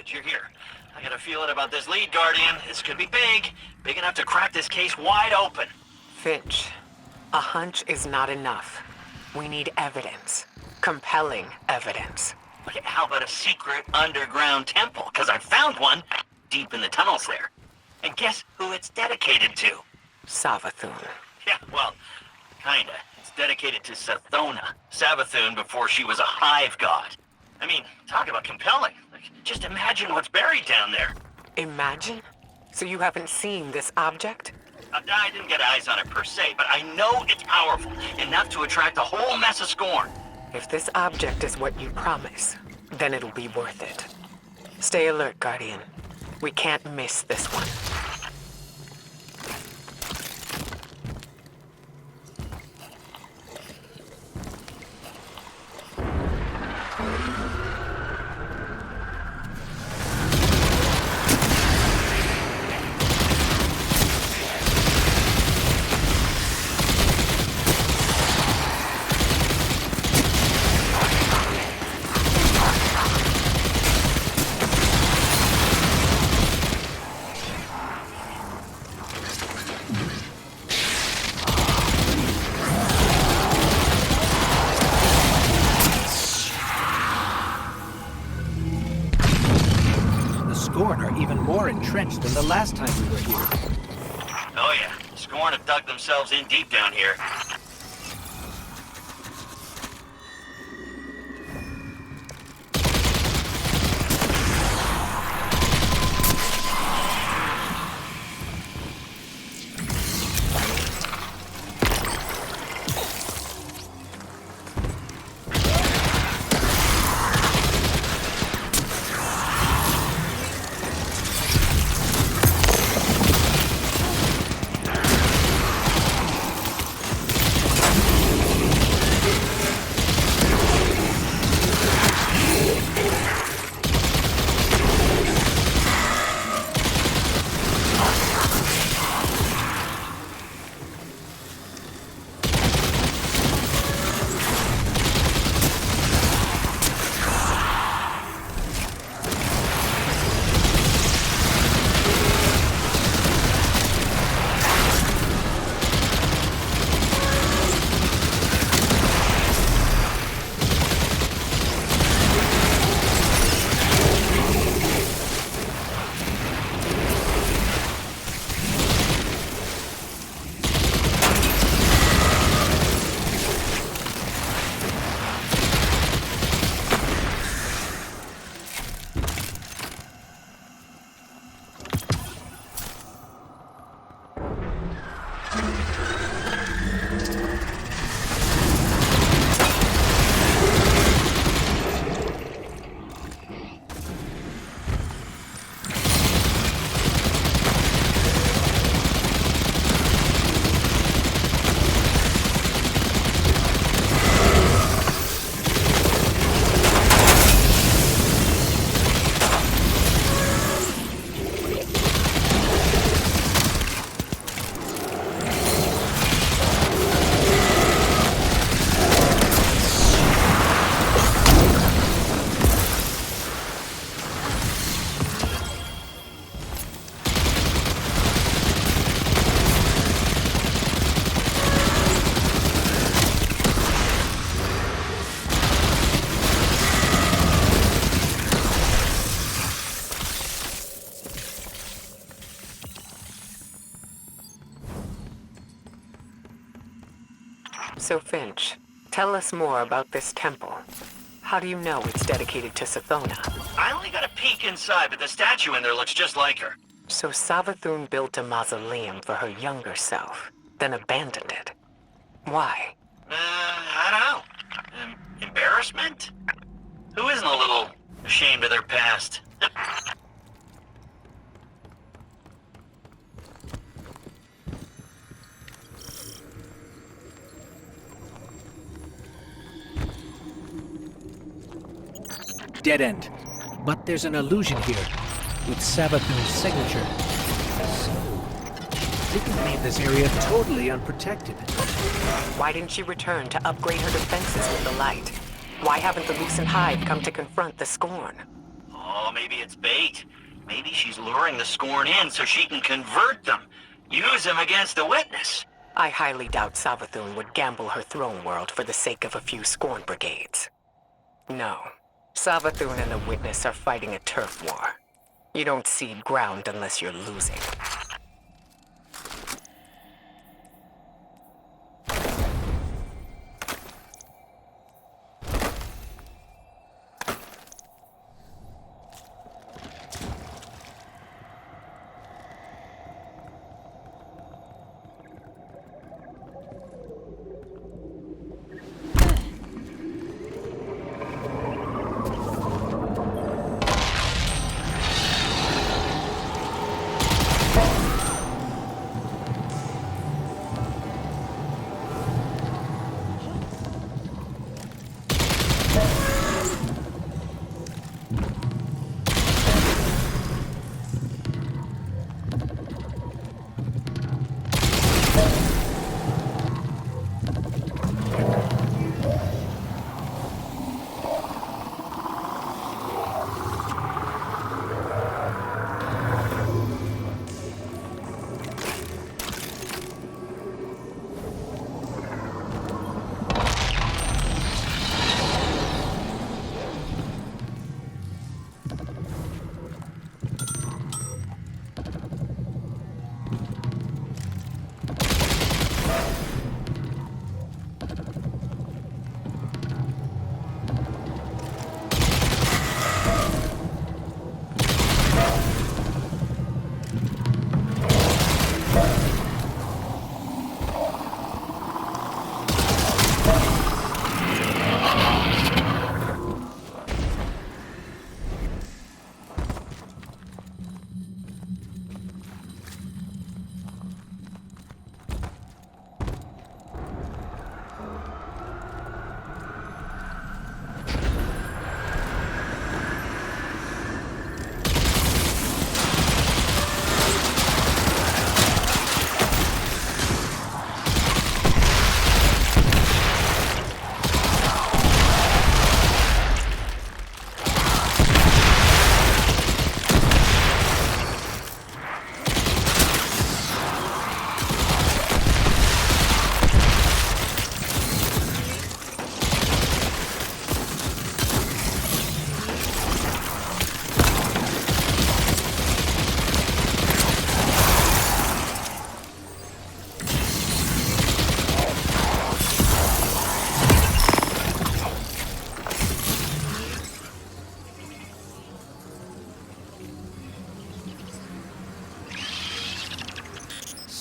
that you're here. I got a feeling about this lead, Guardian. This could be big. Big enough to crack this case wide open. Finch, a hunch is not enough. We need evidence. Compelling evidence. Okay, how about a secret underground temple? Because I found one deep in the tunnels there. And guess who it's dedicated to? Savathun. Yeah, well, kinda. It's dedicated to Sathona, Savathun before she was a hive god. I mean, talk about compelling. Like, just imagine what's buried down there. Imagine? So you haven't seen this object? I didn't get eyes on it per se, but I know it's powerful, enough to attract a whole mess of scorn. If this object is what you promise, then it'll be worth it. Stay alert, Guardian. We can't miss this one. Scorn are even more entrenched than the last time we were here. Oh yeah, Scorn have dug themselves in deep down here. So Finch, tell us more about this temple. How do you know it's dedicated to Sathona? I only got a peek inside, but the statue in there looks just like her. So Savathun built a mausoleum for her younger self, then abandoned it. Why? I don't know. Embarrassment? Who isn't a little ashamed of their past? Dead end. But there's an illusion here, with Savathun's signature. So, they can leave this area totally unprotected. Why didn't she return to upgrade her defenses with the light? Why haven't the Lucent Hive come to confront the Scorn? Oh, Oh, maybe it's bait. Maybe she's luring the Scorn in so she can convert them. Use them against the witness. I highly doubt Savathun would gamble her throne world for the sake of a few Scorn brigades. No. Savathun and the witness are fighting a turf war. You don't cede ground unless you're losing.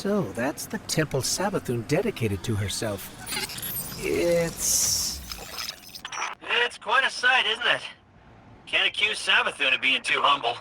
So, that's the temple Savathun dedicated to herself. It's Quite a sight, isn't it? Can't accuse Savathun of being too humble.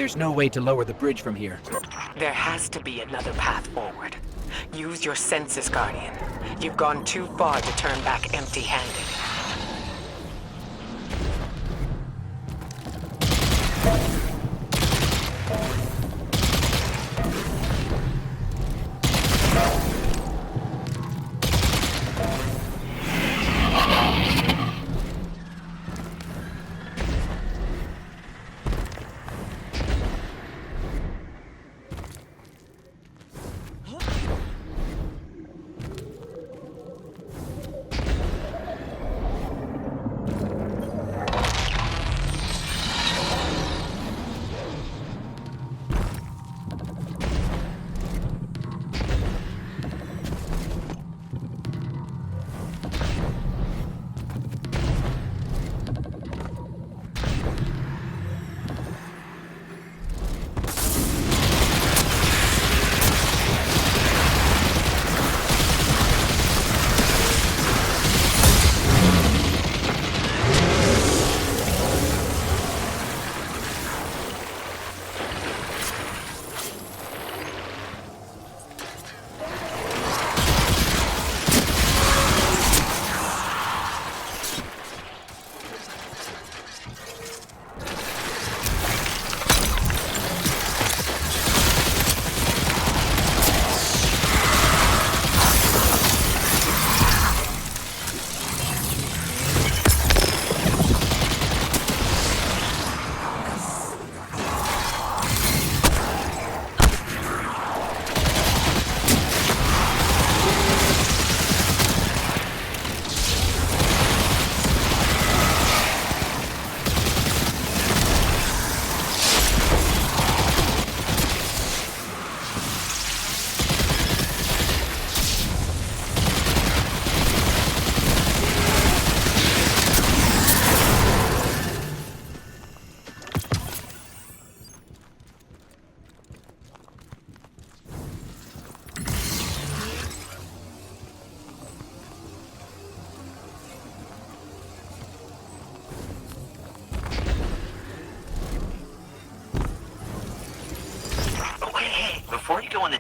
There's no way to lower the bridge from here. There has to be another path forward. Use your senses, Guardian. You've gone too far to turn back empty-handed.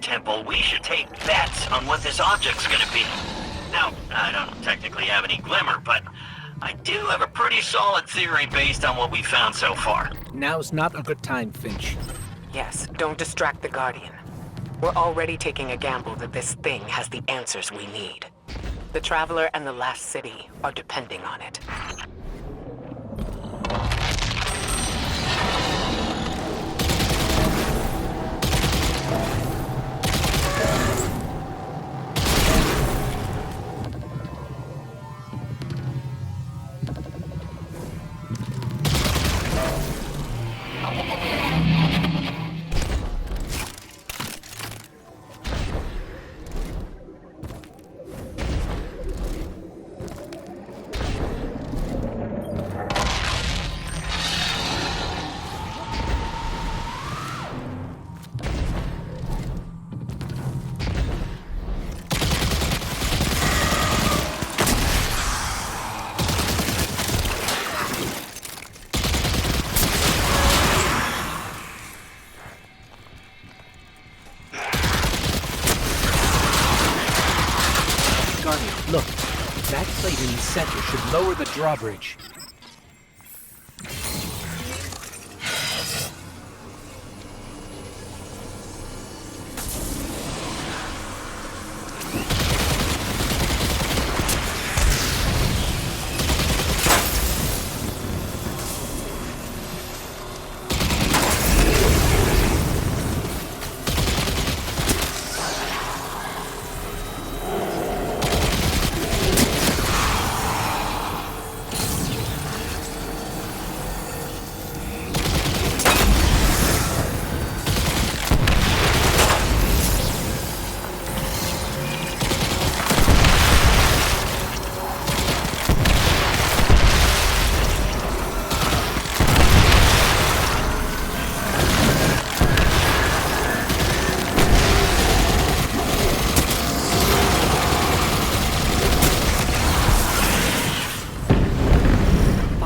temple, we should take bets on what this object's gonna be. Now, I don't technically have any glimmer, but I do have a pretty solid theory based on what we found so far. Now's not a good time, Finch. Yes, don't distract the Guardian. We're already taking a gamble that this thing has the answers we need. The Traveler and the Last City are depending on it. Guardian, look. That plate in the center should lower the drawbridge.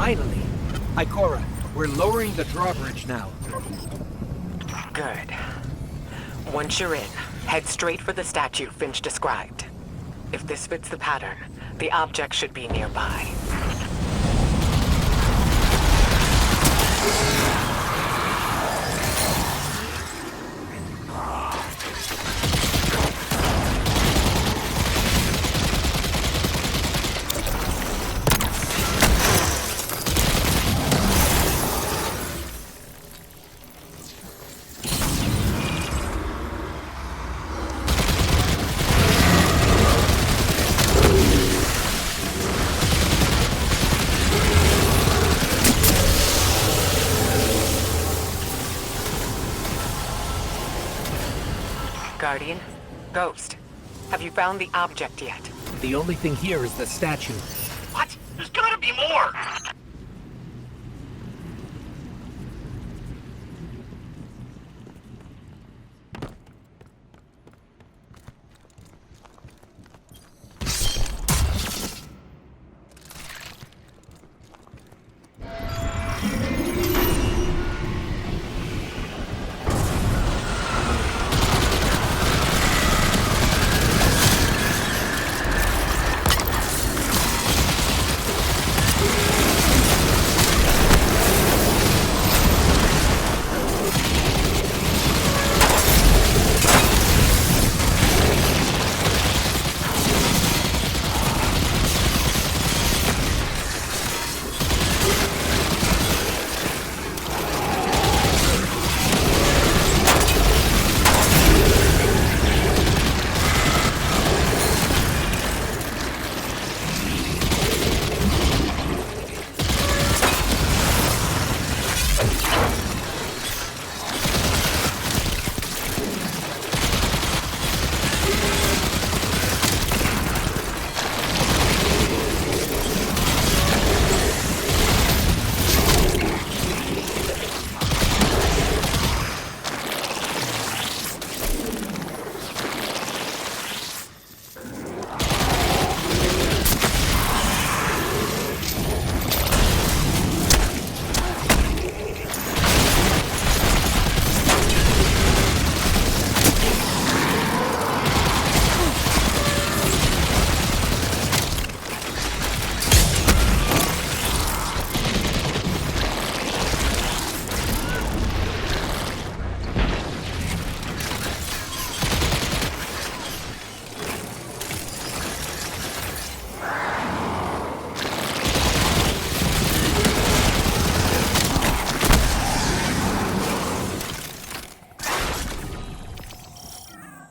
Finally! Ikora, we're lowering the drawbridge now. Good. Once you're in, head straight for the statue Finch described. If this fits the pattern, the object should be nearby. Guardian? Ghost? Have you found the object yet? The only thing here is the statue. What? There's gotta be more!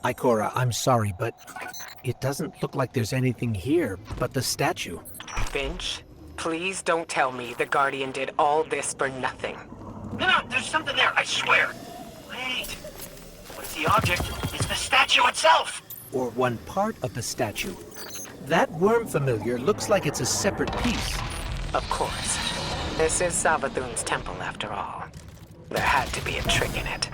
Ikora, I'm sorry, but it doesn't look like there's anything here but the statue. Finch, please don't tell me the Guardian did all this for nothing. No, there's something there, I swear. Wait. What's the object? It's the statue itself. Or one part of the statue. That worm familiar looks like it's a separate piece. Of course. This is Savathun's temple, after all. There had to be a trick in it.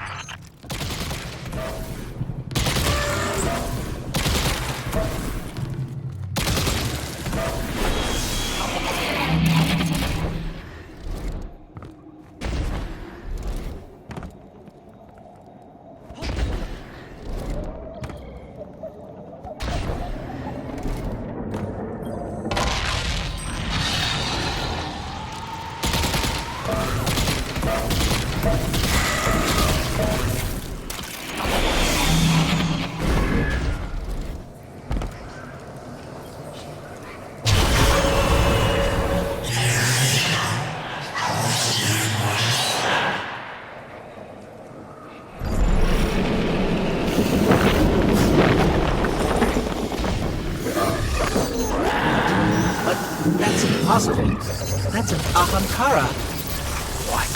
That's impossible. That's an Ahamkara. What?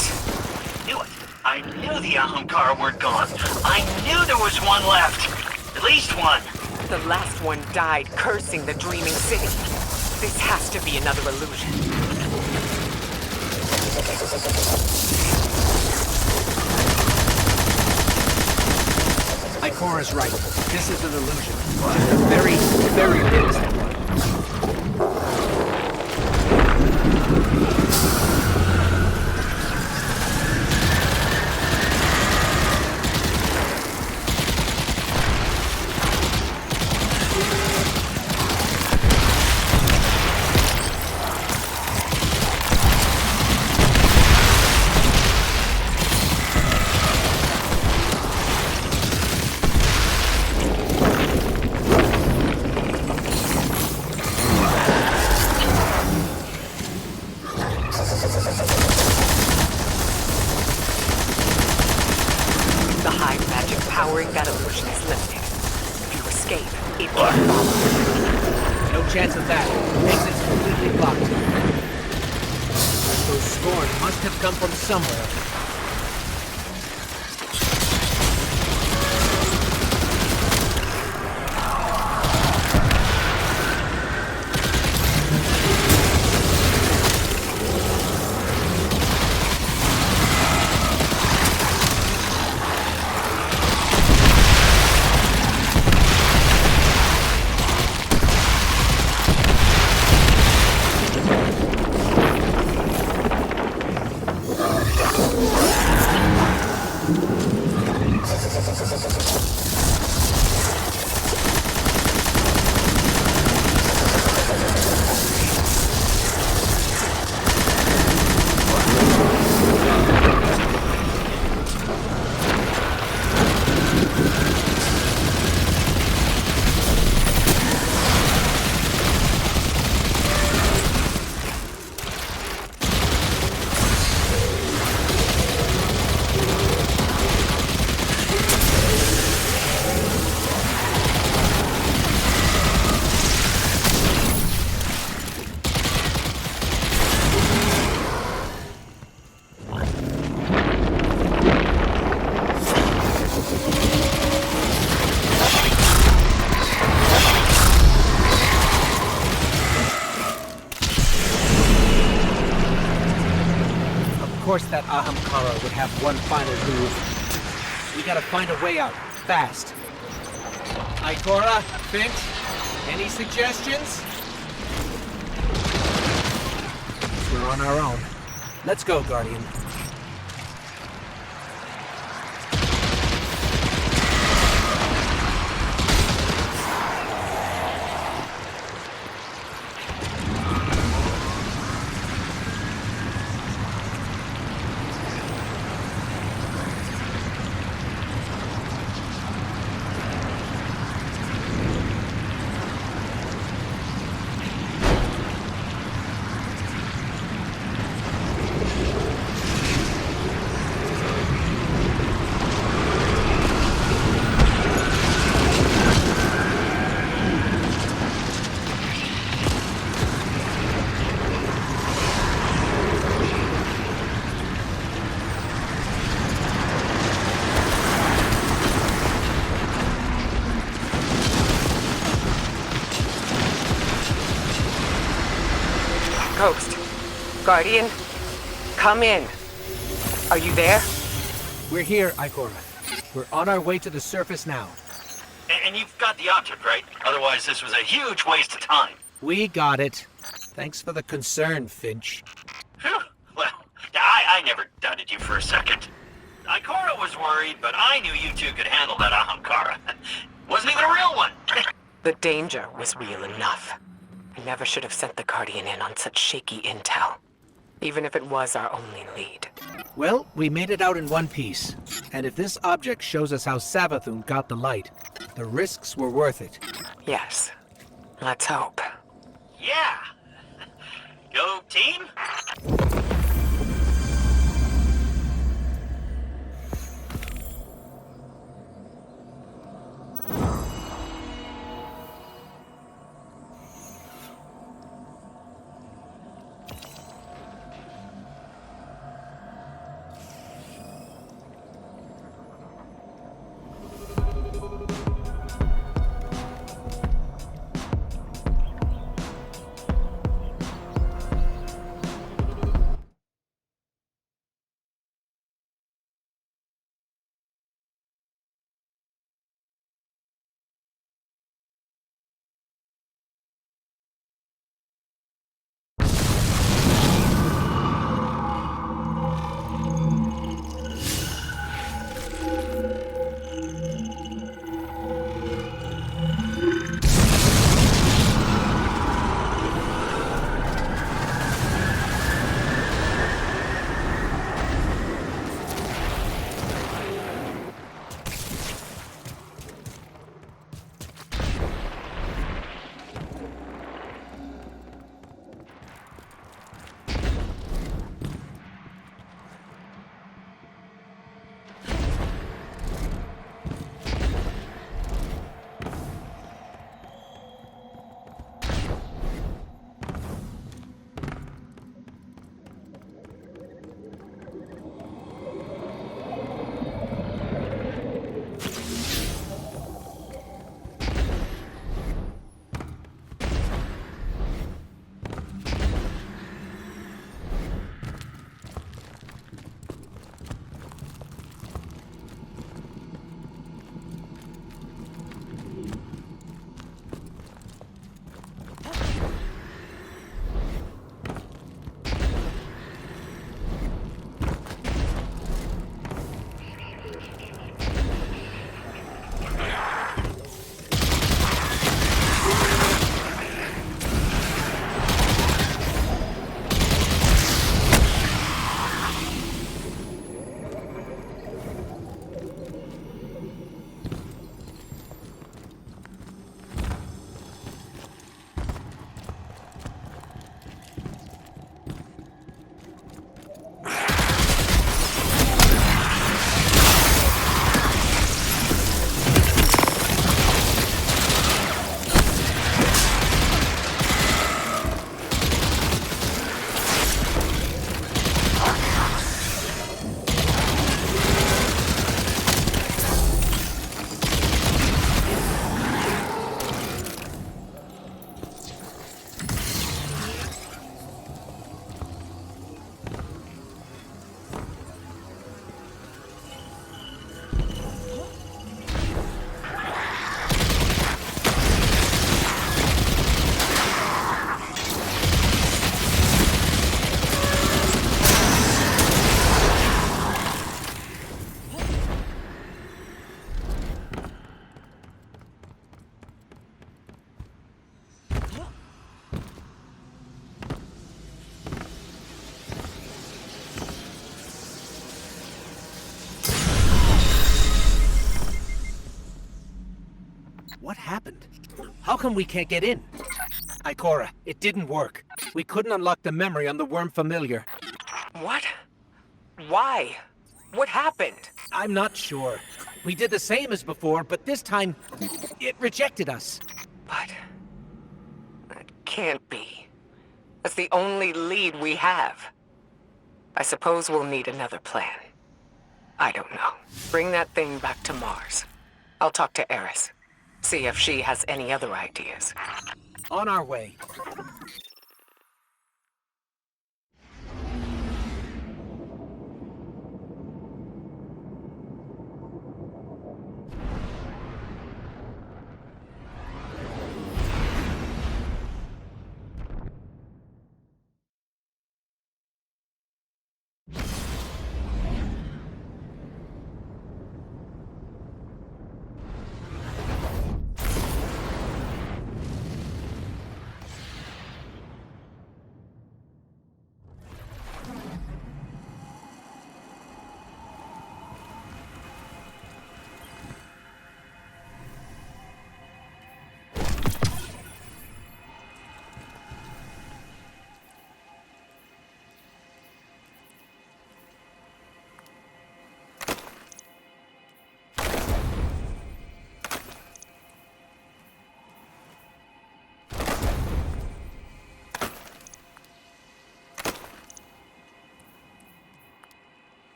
Knew it. I knew the Ahamkara weren't gone. I knew there was one left. At least one. The last one died cursing the Dreaming City. This has to be another illusion. Ikora's right. This is an illusion. Just a very, very distant one. The high magic powering that illusion is limited. If you escape, it can follow. No chance of that. Exit's completely blocked. Those Scorn must have come from somewhere. Of course that Ahamkara would have one final move. We gotta find a way out, fast. Ikora, Finch, any suggestions? We're on our own. Let's go, Guardian. Host. Guardian, come in. Are you there? We're here, Ikora. We're on our way to the surface now. And you've got the object, right? Otherwise, this was a huge waste of time. We got it. Thanks for the concern, Finch. Phew. Well, I never doubted you for a second. Ikora was worried, but I knew you two could handle that Ahamkara. Wasn't even a real one. The danger was real enough. I never should have sent the Guardian in on such shaky intel. Even if it was our only lead. Well, we made it out in one piece. And if this object shows us how Savathun got the light, the risks were worth it. Yes. Let's hope. Yeah. Go team? What happened? How come we can't get in? Ikora, it didn't work. We couldn't unlock the memory on the worm familiar. What? Why? What happened? I'm not sure. We did the same as before, but this time, it rejected us. But... that can't be. That's the only lead we have. I suppose we'll need another plan. I don't know. Bring that thing back to Mars. I'll talk to Eris. See if she has any other ideas. On our way.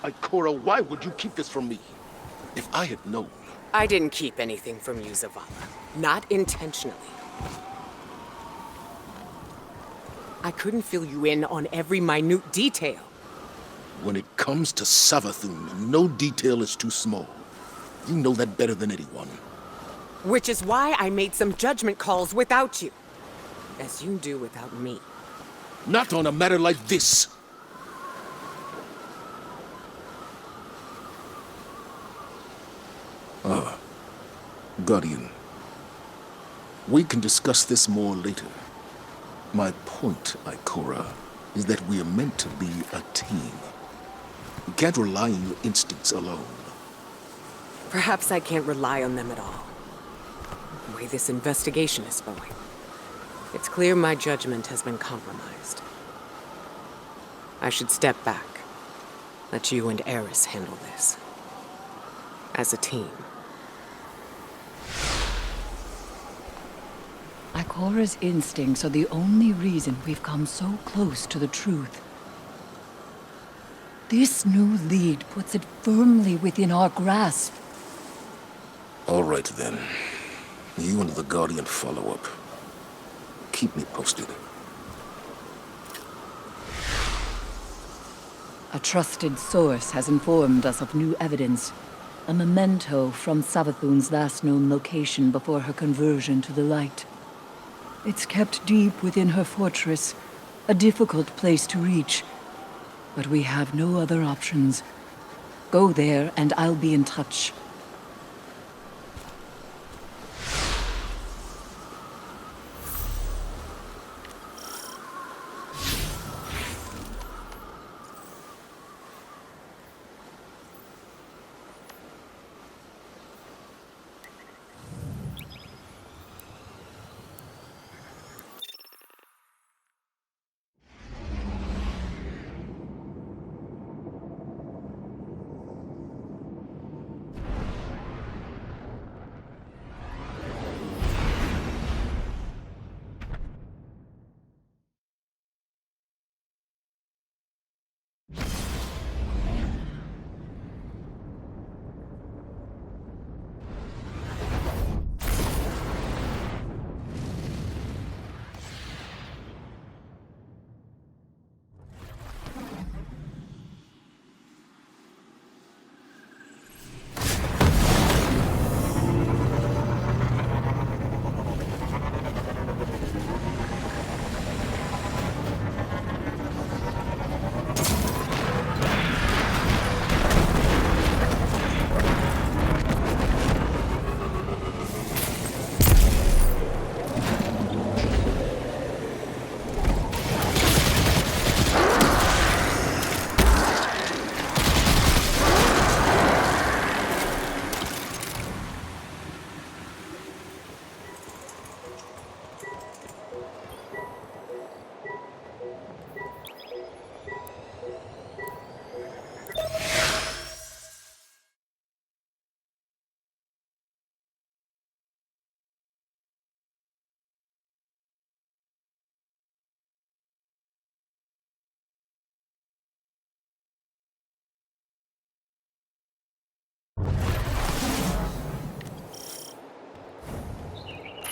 Ikora, why would you keep this from me? If I had known... I didn't keep anything from you, Zavala. Not intentionally. I couldn't fill you in on every minute detail. When it comes to Savathun, no detail is too small. You know that better than anyone. Which is why I made some judgment calls without you. As you do without me. Not on a matter like this. Guardian. We can discuss this more later. My point, Ikora, is that we are meant to be a team. You can't rely on your instincts alone. Perhaps I can't rely on them at all. The way this investigation is going. It's clear my judgment has been compromised. I should step back. Let you and Eris handle this. As a team. Ikora's instincts are the only reason we've come so close to the truth. This new lead puts it firmly within our grasp. All right, then. You and the Guardian follow up. Keep me posted. A trusted source has informed us of new evidence. A memento from Savathun's last known location before her conversion to the light. It's kept deep within her fortress, a difficult place to reach. But we have no other options. Go there and I'll be in touch.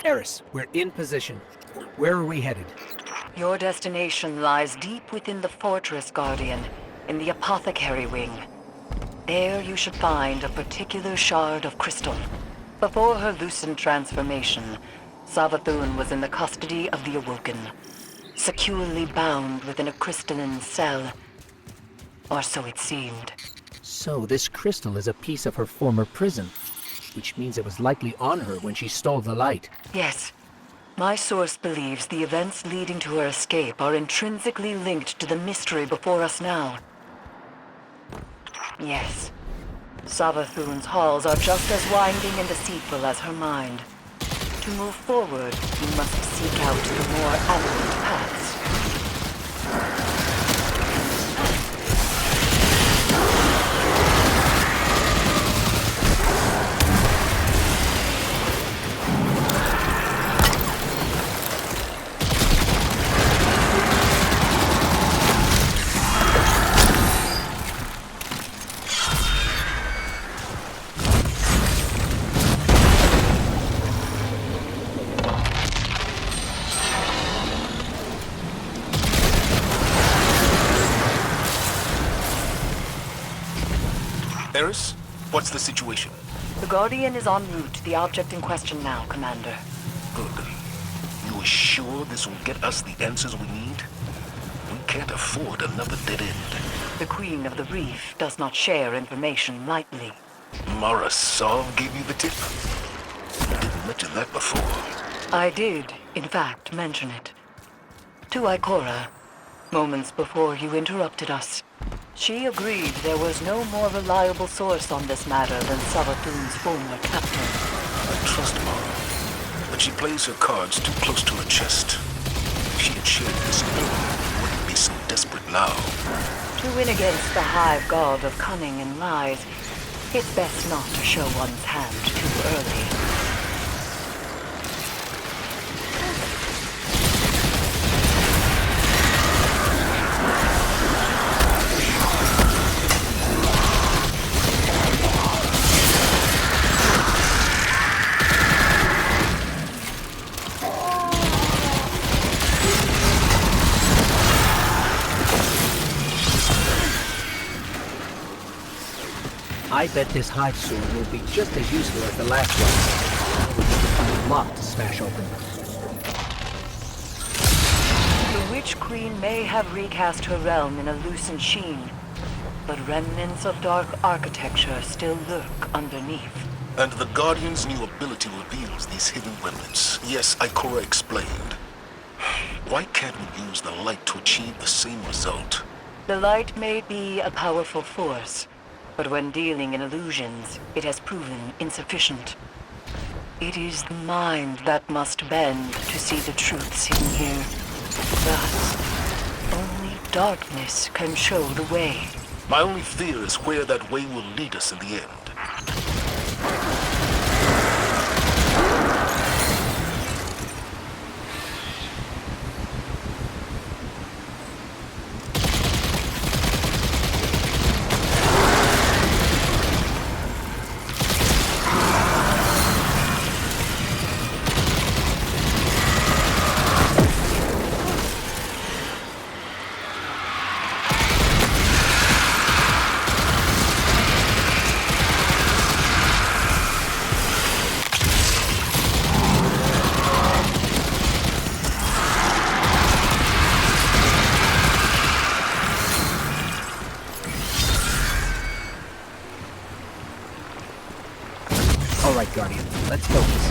Eris, we're in position. Where are we headed? Your destination lies deep within the fortress, Guardian, in the Apothecary Wing. There you should find a particular shard of crystal. Before her lucent transformation, Savathun was in the custody of the Awoken, securely bound within a crystalline cell. Or so it seemed. So this crystal is a piece of her former prison, which means it was likely on her when she stole the light. Yes. My source believes the events leading to her escape are intrinsically linked to the mystery before us now. Yes. Savathun's halls are just as winding and deceitful as her mind. To move forward, you must seek out the more evident paths. Eris, what's the situation? The Guardian is en route to the object in question now, Commander. Good. You are sure this will get us the answers we need? We can't afford another dead end. The Queen of the Reef does not share information lightly. Mara Sov gave you the tip? You didn't mention that before. I did, in fact, mention it. To Ikora, moments before you interrupted us. She agreed there was no more reliable source on this matter than Savathun's former captain. I trust Mara, but she plays her cards too close to her chest. If she had shared this earlier, we wouldn't be so desperate now. To win against the hive god of cunning and lies, it's best not to show one's hand too early. I bet this hive sword will be just as useful as the last one. We need to find a lock to smash open. The Witch Queen may have recast her realm in a lucent sheen, but remnants of dark architecture still lurk underneath. And the Guardian's new ability reveals these hidden remnants. Yes, Ikora explained. Why can't we use the light to achieve the same result? The light may be a powerful force, but when dealing in illusions, it has proven insufficient. It is the mind that must bend to see the truths hidden here. Thus, only darkness can show the way. My only fear is where that way will lead us in the end. Alright, Guardian, let's focus.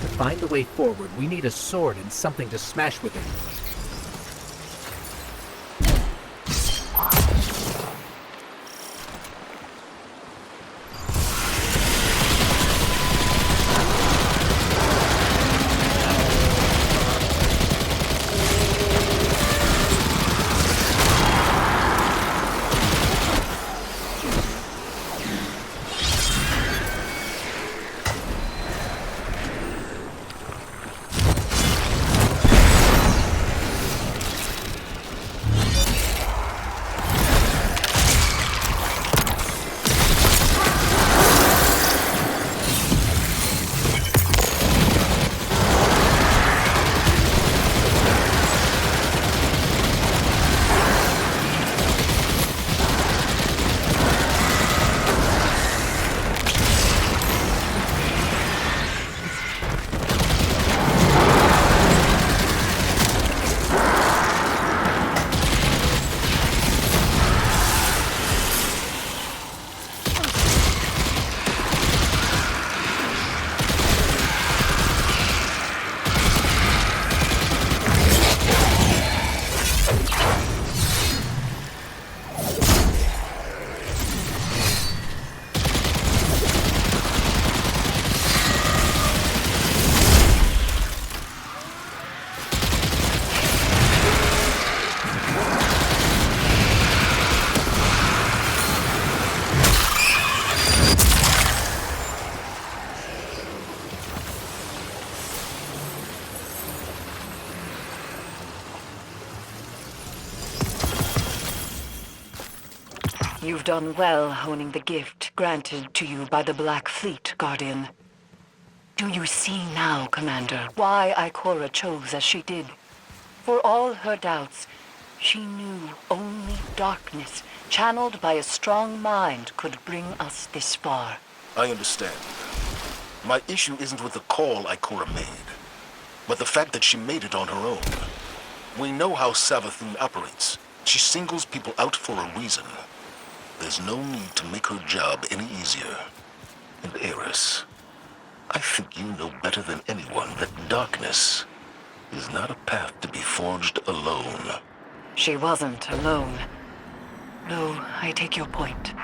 To find the way forward, we need a sword and something to smash with it. You've done well honing the gift granted to you by the Black Fleet, Guardian. Do you see now, Commander, why Ikora chose as she did? For all her doubts, she knew only darkness channeled by a strong mind, could bring us this far. I understand. My issue isn't with the call Ikora made, but the fact that she made it on her own. We know how Savathun operates. She singles people out for a reason. There's no need to make her job any easier. And Eris, I think you know better than anyone that darkness is not a path to be forged alone. She wasn't alone. No, I take your point.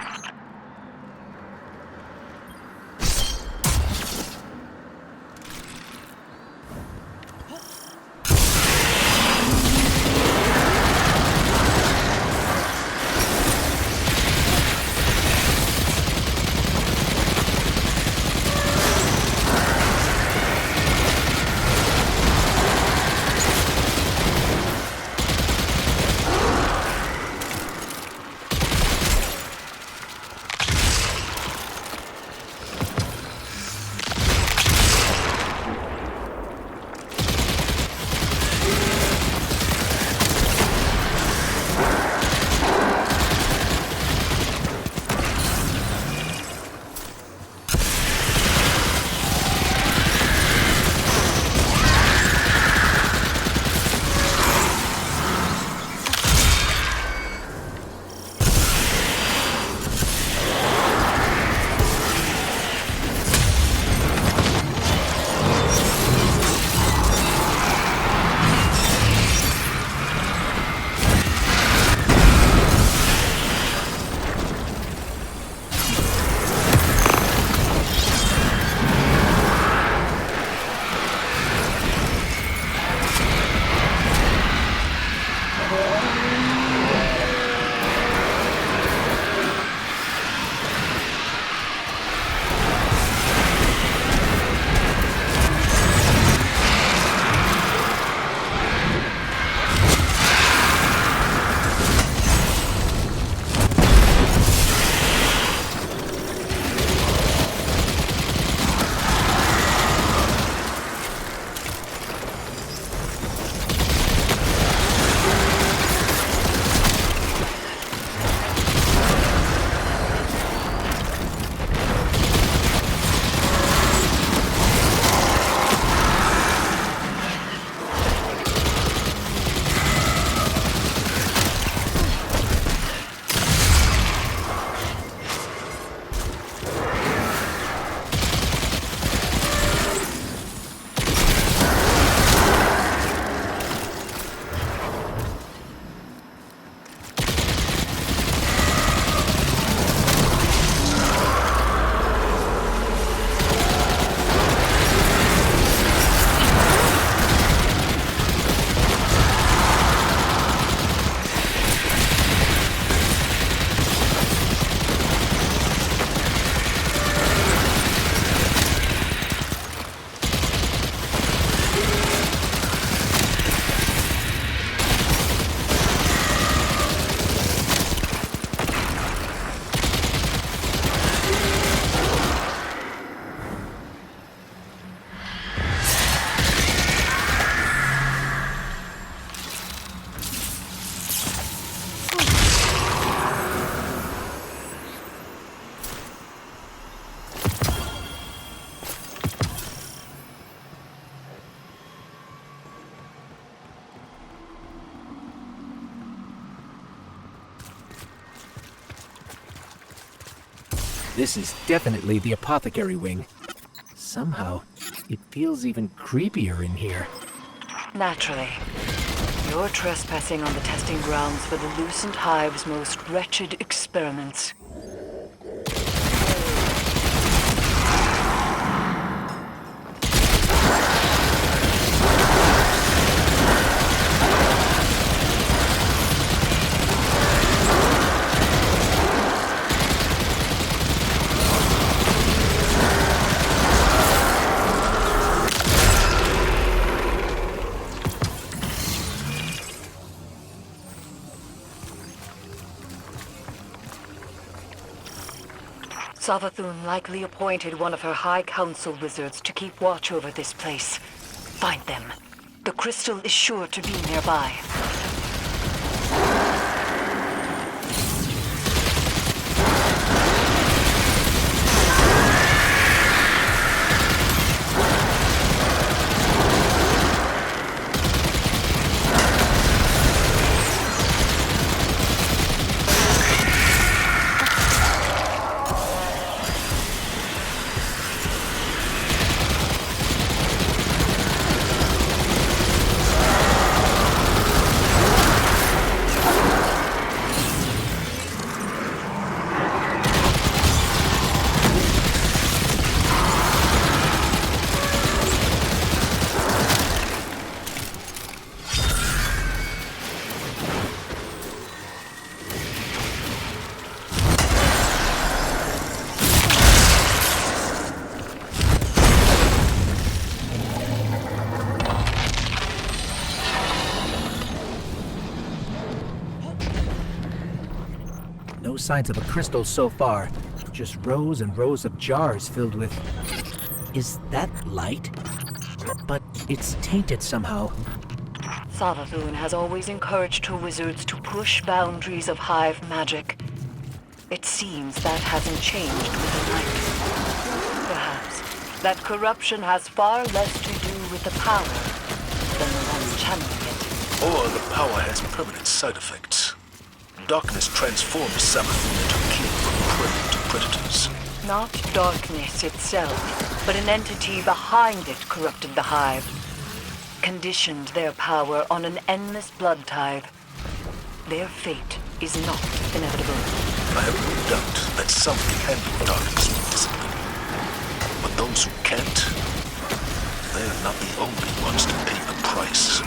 This is definitely the apothecary wing. Somehow, it feels even creepier in here. Naturally. You're trespassing on the testing grounds for the Lucent Hive's most wretched experiments. Savathun likely appointed one of her High Council wizards to keep watch over this place. Find them. The crystal is sure to be nearby. signs of a crystal so far. Just rows and rows of jars filled with... Is that light? But it's tainted somehow. Savathun has always encouraged her wizards to push boundaries of hive magic. It seems that hasn't changed with the light. Perhaps that corruption has far less to do with the power than the ones channeling it. Or the power has permanent side effects. Darkness transforms Savathun into king from prey to predators. Not darkness itself, but an entity behind it corrupted the hive. Conditioned their power on an endless blood tithe. Their fate is not inevitable. I have no doubt that some can handle darkness with discipline. But those who can't, they're not the only ones to pay the price.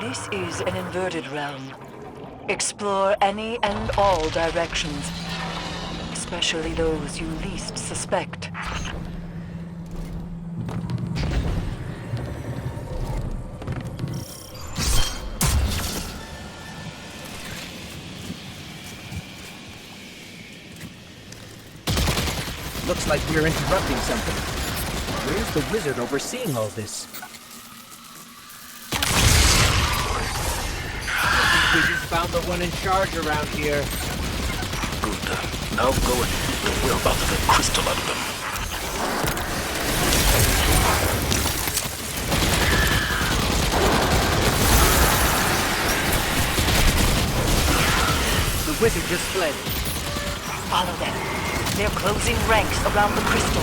This is an inverted realm. Explore any and all directions, especially those you least suspect. Looks like we're interrupting something. Where's the wizard overseeing all this? We just found the one in charge around here. Good. Now go and get the whereabouts of that crystal out of them. The wizard just fled. Follow them. They're closing ranks around the crystal.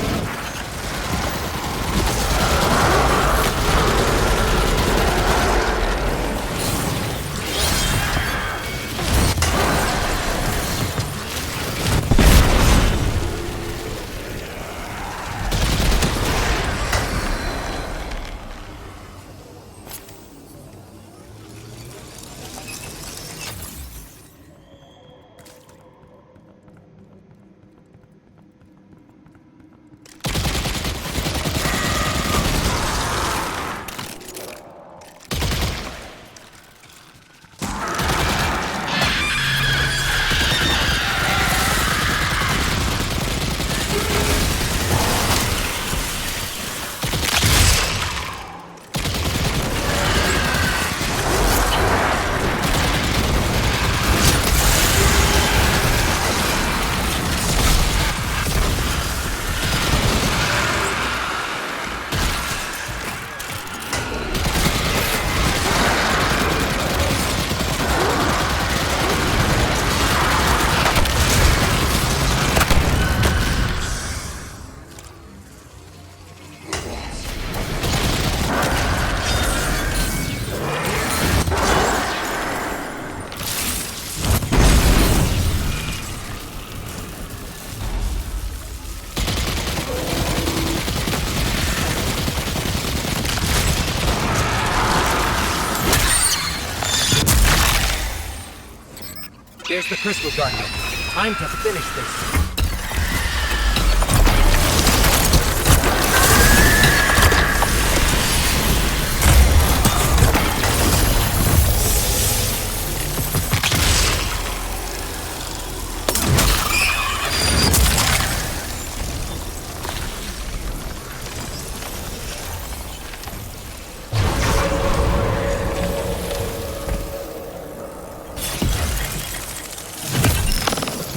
the Crystal Guardian. Time to finish this.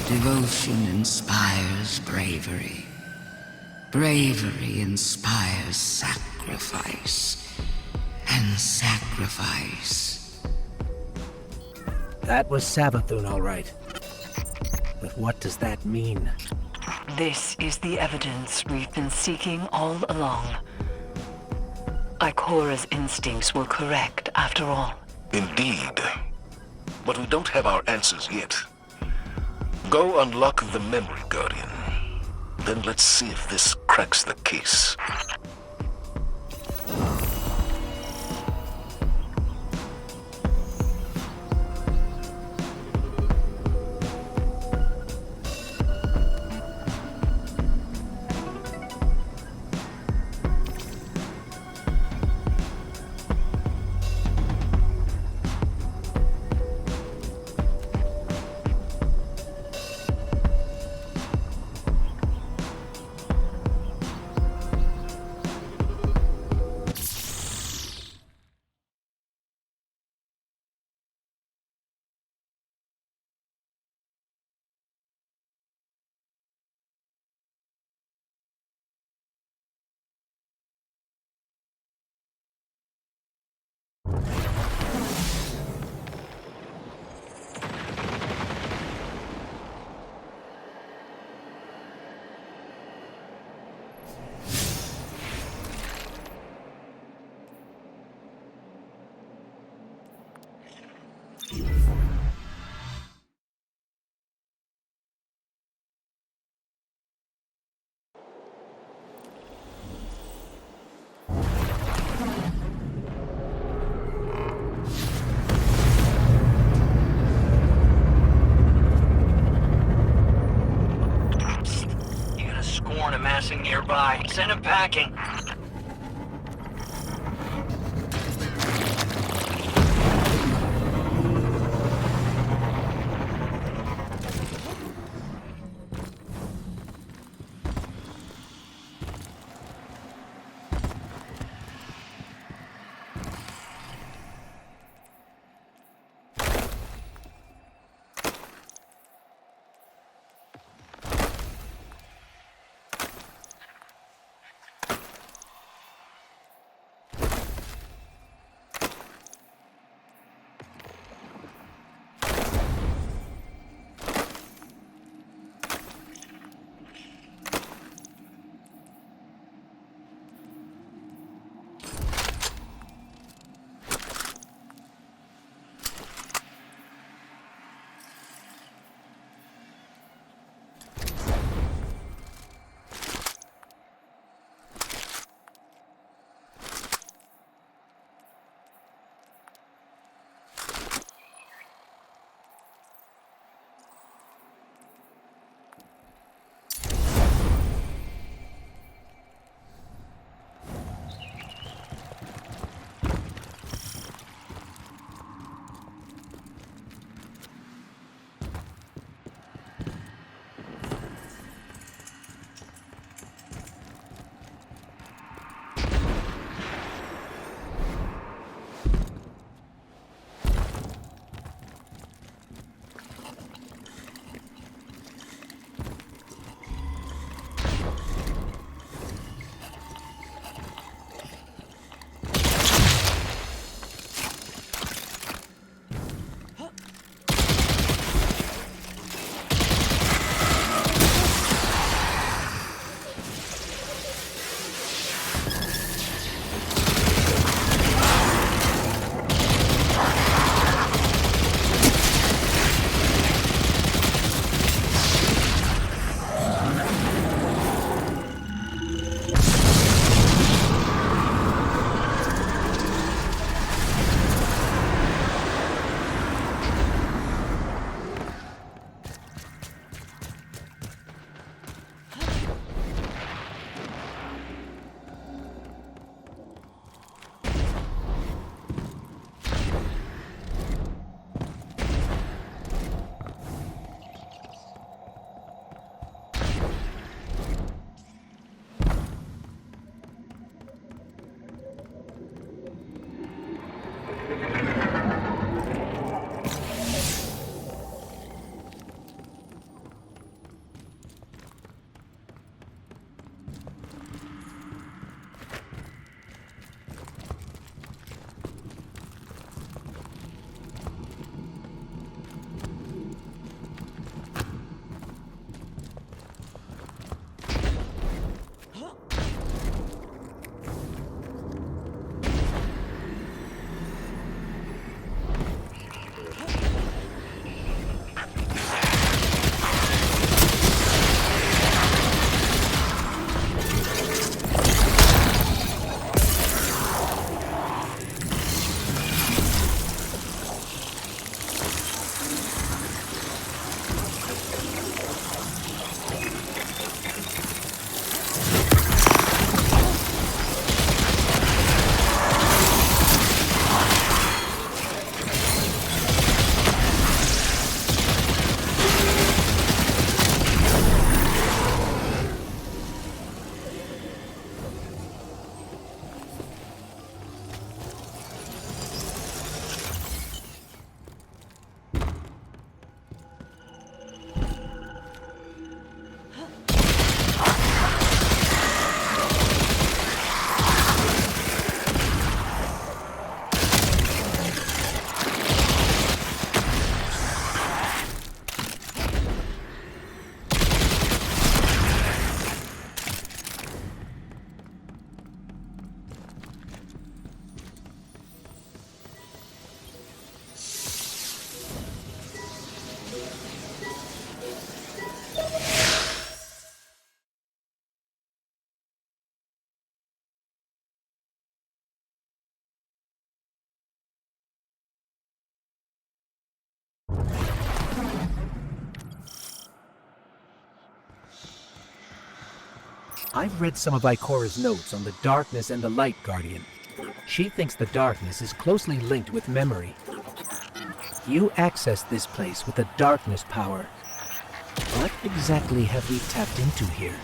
Devotion inspires bravery. Bravery inspires sacrifice. And sacrifice. That was Savathun, all right. But what does that mean? This is the evidence we've been seeking all along. Ikora's instincts were correct, after all. Indeed. But we don't have our answers yet. Go unlock the memory, Guardian. Then let's see if this cracks the case. You got a scorn amassing nearby. Send him packing. I've read some of Ikora's notes on the darkness and the light, Guardian. She thinks the darkness is closely linked with memory. You accessed this place with the darkness power. What exactly have we tapped into here?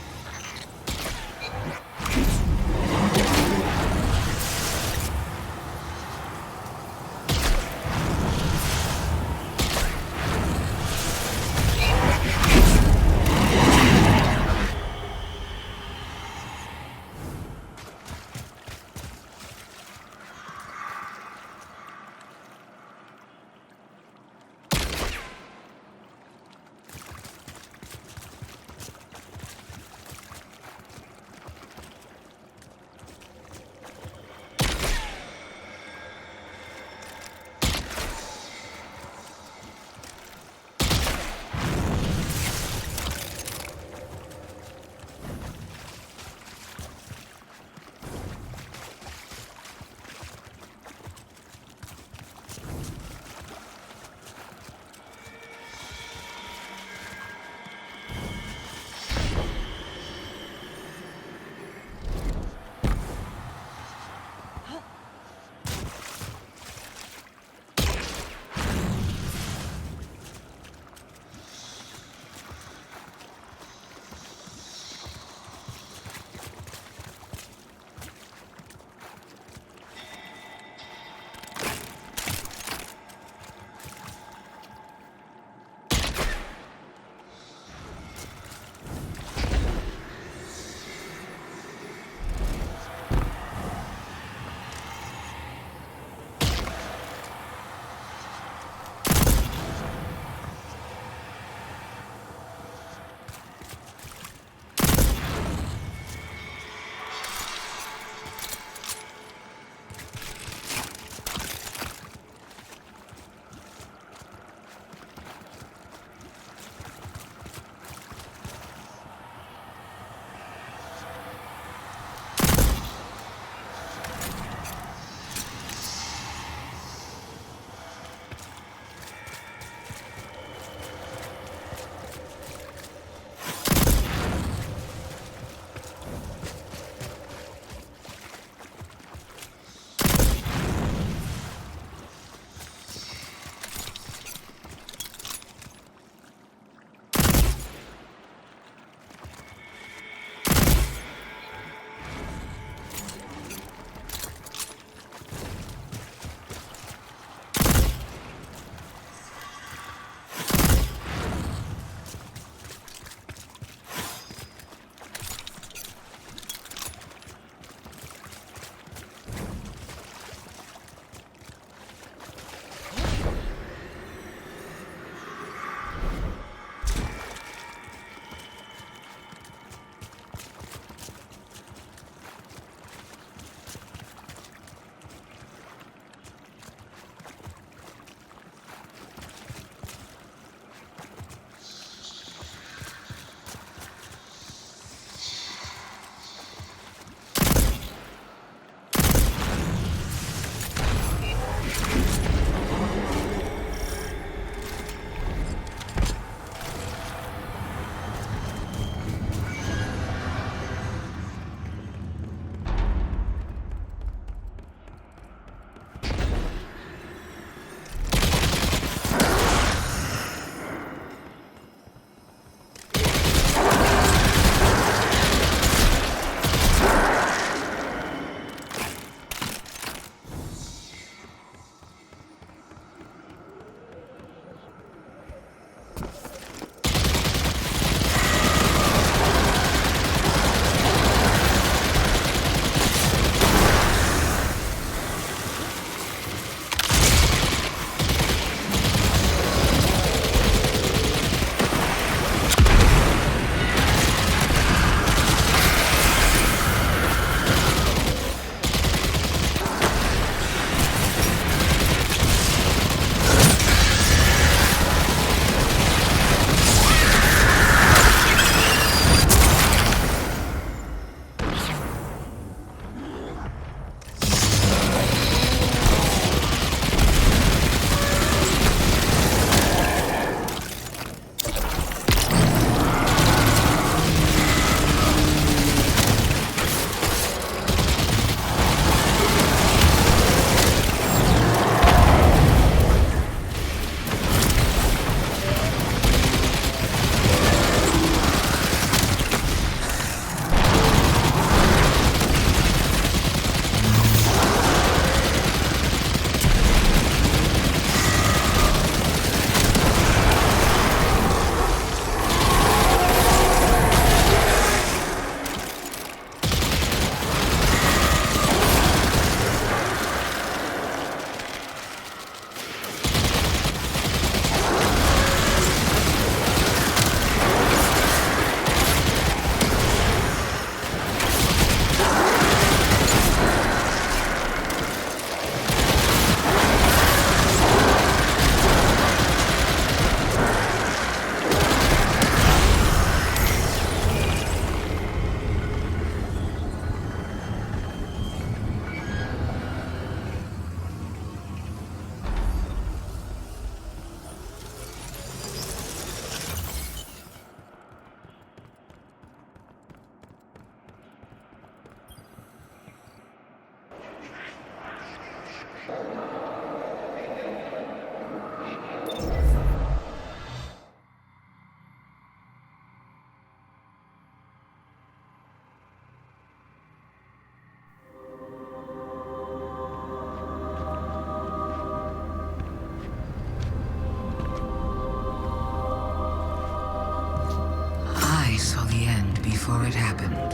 saw the end before it happened.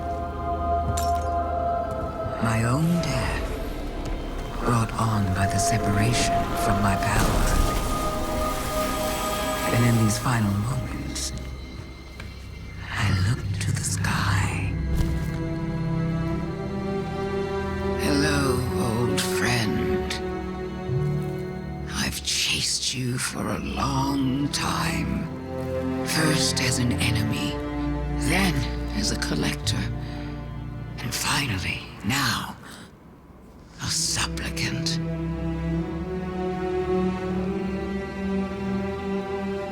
My own death, brought on by the separation from my power. And in these final moments, I looked to the sky. Hello, old friend. I've chased you for a long time. First as an enemy, then as a collector, and finally, now, a supplicant.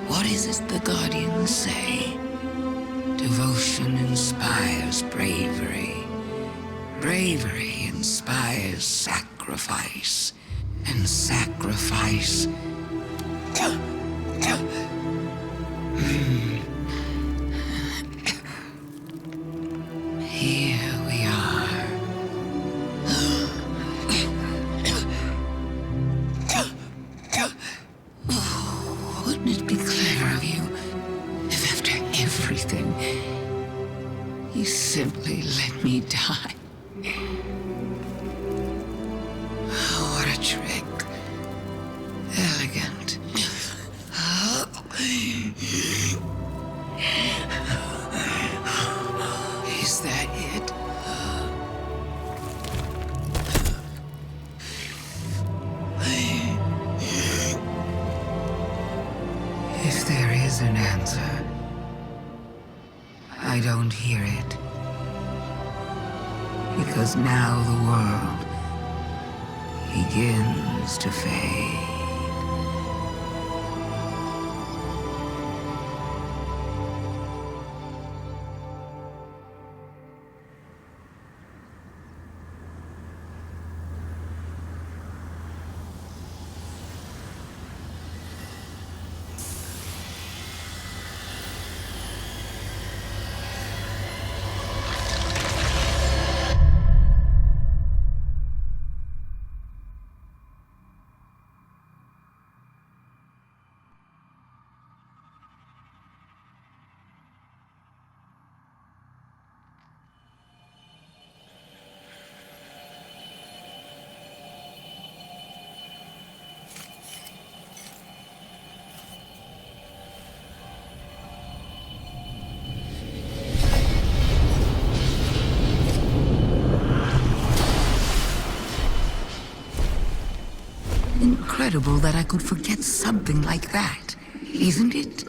What is it the Guardians say? Devotion inspires bravery. Bravery inspires sacrifice. And sacrifice... Here we are. Wouldn't it be clever of you if after everything, you simply let me die? Oh, what a trick. Elegant. Is that it? If there is an answer, I don't hear it. Because now the world begins to fade. Incredible that I could forget something like that, isn't it?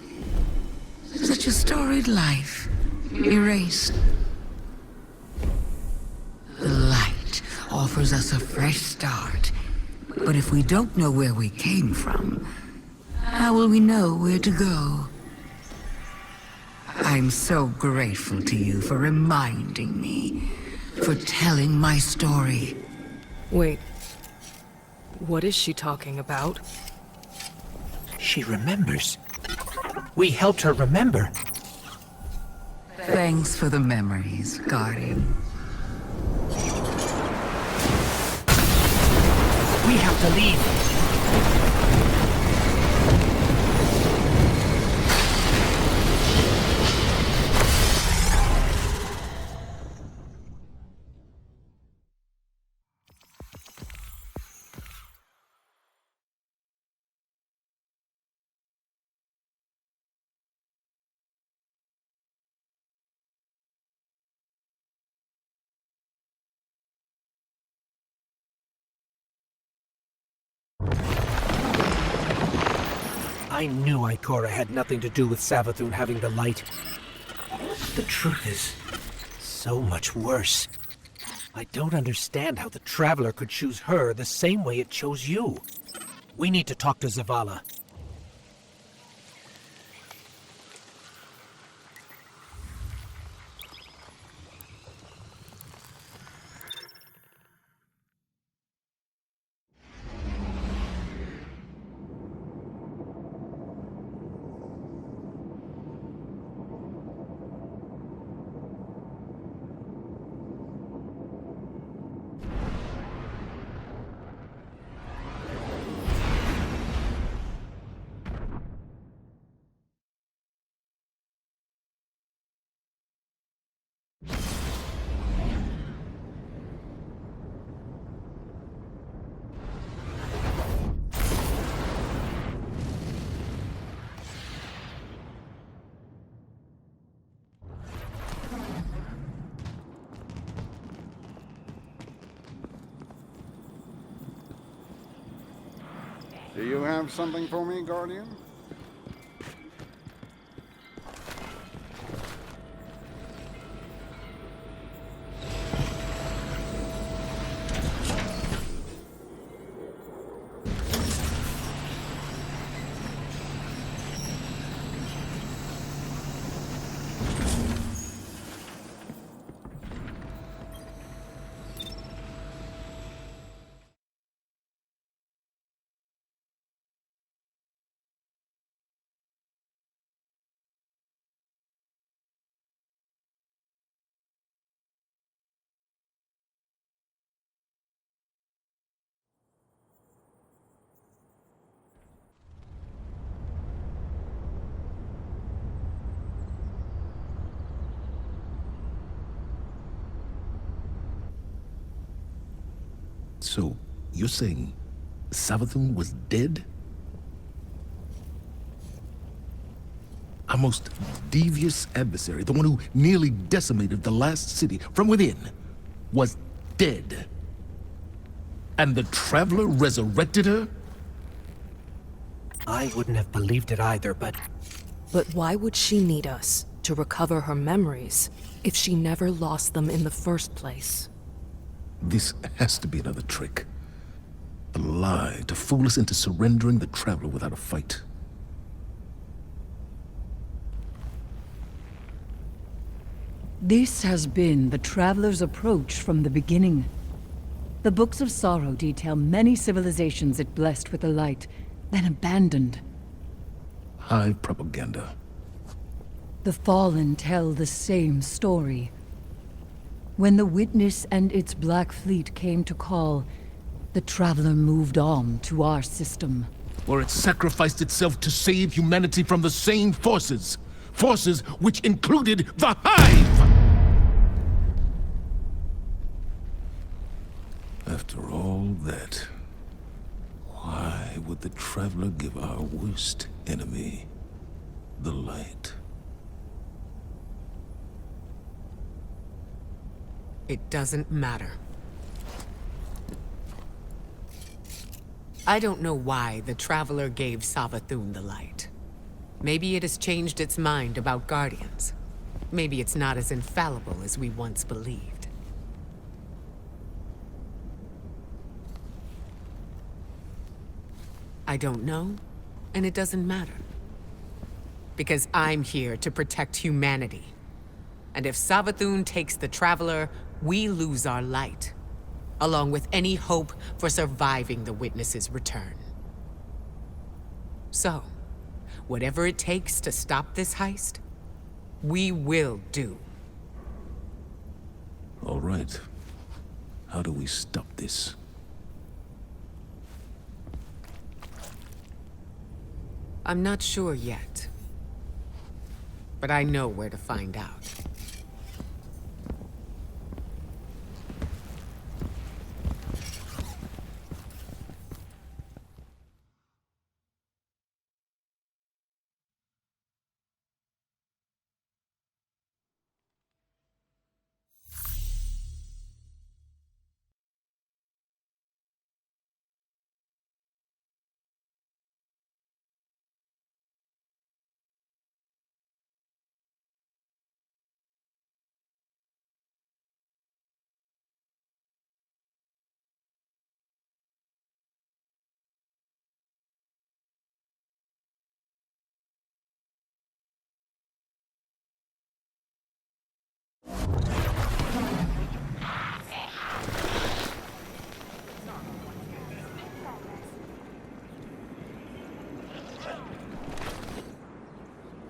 Such a storied life, erased. The light offers us a fresh start, but if we don't know where we came from, how will we know where to go? I'm so grateful to you for reminding me, for telling my story. Wait. What is she talking about? She remembers. We helped her remember. Thanks for the memories, Guardian. We have to leave. I knew Ikora had nothing to do with Savathun having the light. The truth is so much worse. I don't understand how the Traveler could choose her the same way it chose you. We need to talk to Zavala. Do you have something for me, Guardian? So, you're saying Savathun was dead? Our most devious adversary, the one who nearly decimated the last city from within, was dead. And the Traveler resurrected her? I wouldn't have believed it either, but But why would she need us to recover her memories if she never lost them in the first place? This has to be another trick. A lie to fool us into surrendering the Traveler without a fight. This has been the Traveler's approach from the beginning. The Books of Sorrow detail many civilizations it blessed with the light, then abandoned. High propaganda. The Fallen tell the same story. When the Witness and its Black Fleet came to call, the Traveler moved on to our system. Where it sacrificed itself to save humanity from the same forces. Forces which included the Hive! After all that, why would the Traveler give our worst enemy the light? It doesn't matter. I don't know why the Traveler gave Savathun the light. Maybe it has changed its mind about Guardians. Maybe it's not as infallible as we once believed. I don't know, and it doesn't matter. Because I'm here to protect humanity. And if Savathun takes the Traveler, we lose our light, along with any hope for surviving the Witness's return. So, whatever it takes to stop this heist, we will do. All right. How do we stop this? I'm not sure yet, but I know where to find out.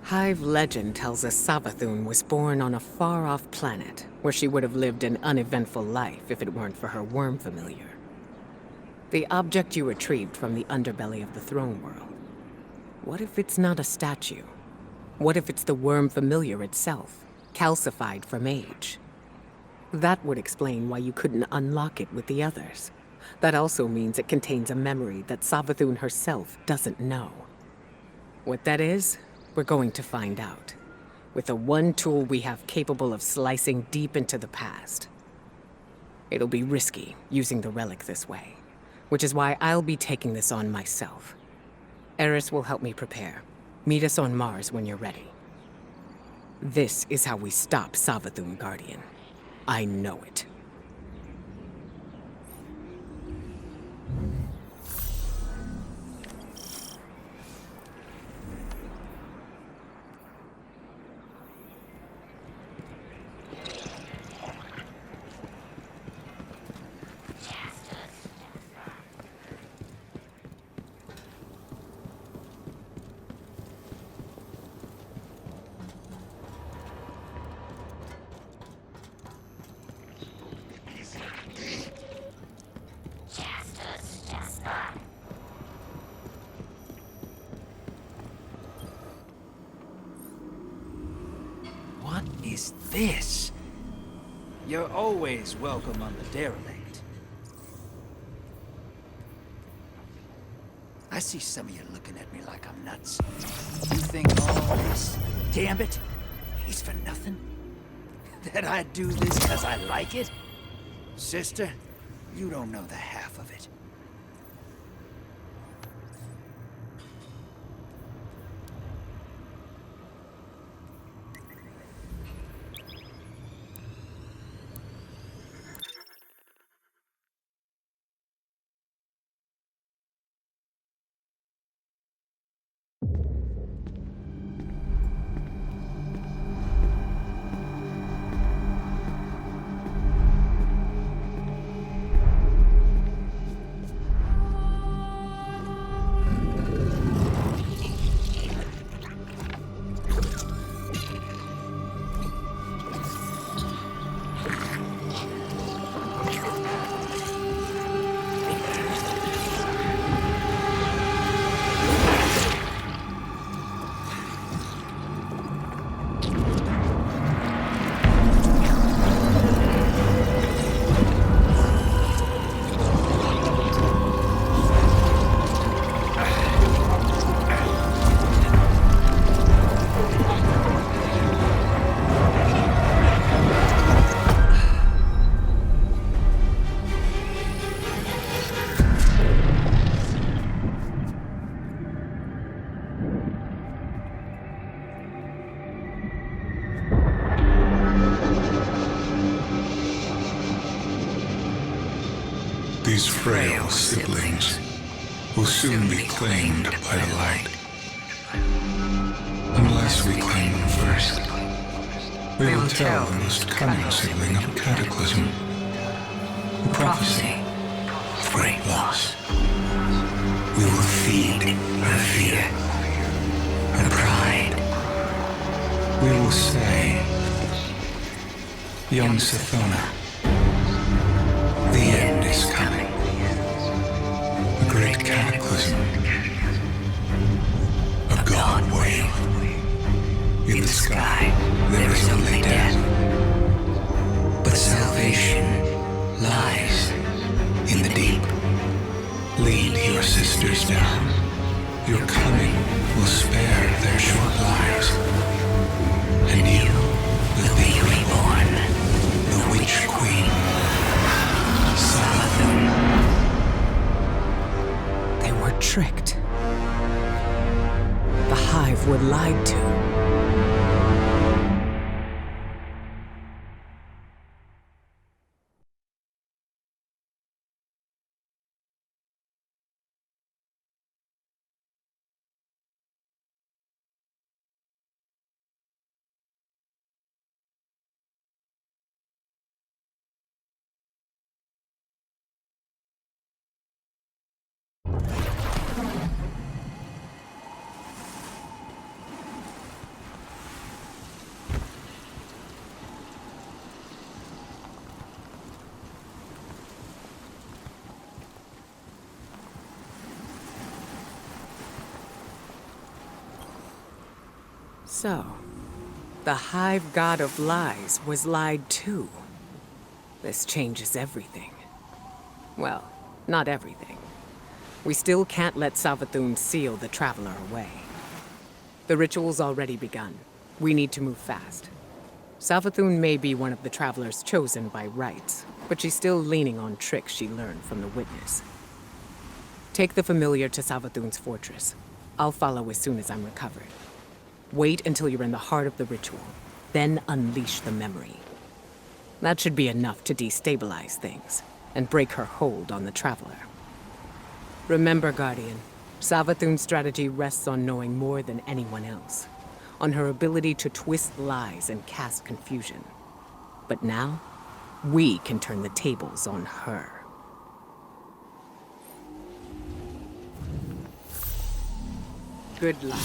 Hive legend tells us Savathun was born on a far-off planet, where she would have lived an uneventful life if it weren't for her worm familiar. The object you retrieved from the underbelly of the throne world. What if it's not a statue? What if it's the worm familiar itself, calcified from age? That would explain why you couldn't unlock it with the others. That also means it contains a memory that Savathun herself doesn't know. What that is, we're going to find out. With the one tool we have capable of slicing deep into the past. It'll be risky, using the relic this way. which is why I'll be taking this on myself. Eris will help me prepare. Meet us on Mars when you're ready. This is how we stop Savathûn, Guardian. I know it. What is this? You're always welcome on the derelict. I see some of you looking at me like I'm nuts. You think all this gambit is for nothing? That I do this because I like it? Sister, you don't know the half of it. These frail siblings will soon be claimed by the light. Unless we claim them first, we will tell the most cunning sibling of Cataclysm the prophecy of great loss. We will feed her fear, her pride. We will say, young Sathona, the end is coming. A great cataclysm. A god wave. In the sky, there is only death. But salvation lies in the deep. Lead your sisters down. Your coming will spare their short lives. And you will be reborn, the Witch Queen. They were tricked. The Hive were lied to. So, the Hive God of Lies was lied to. This changes everything. Well, not everything. We still can't let Savathûn seal the Traveler away. The ritual's already begun. We need to move fast. Savathûn may be one of the Travelers chosen by rights, but she's still leaning on tricks she learned from the Witness. Take the familiar to Savathun's fortress. I'll follow as soon as I'm recovered. Wait until you're in the heart of the ritual, then unleash the memory. That should be enough to destabilize things and break her hold on the Traveler. Remember, Guardian, Savathun's strategy rests on knowing more than anyone else, on her ability to twist lies and cast confusion. But now, we can turn the tables on her. Good luck.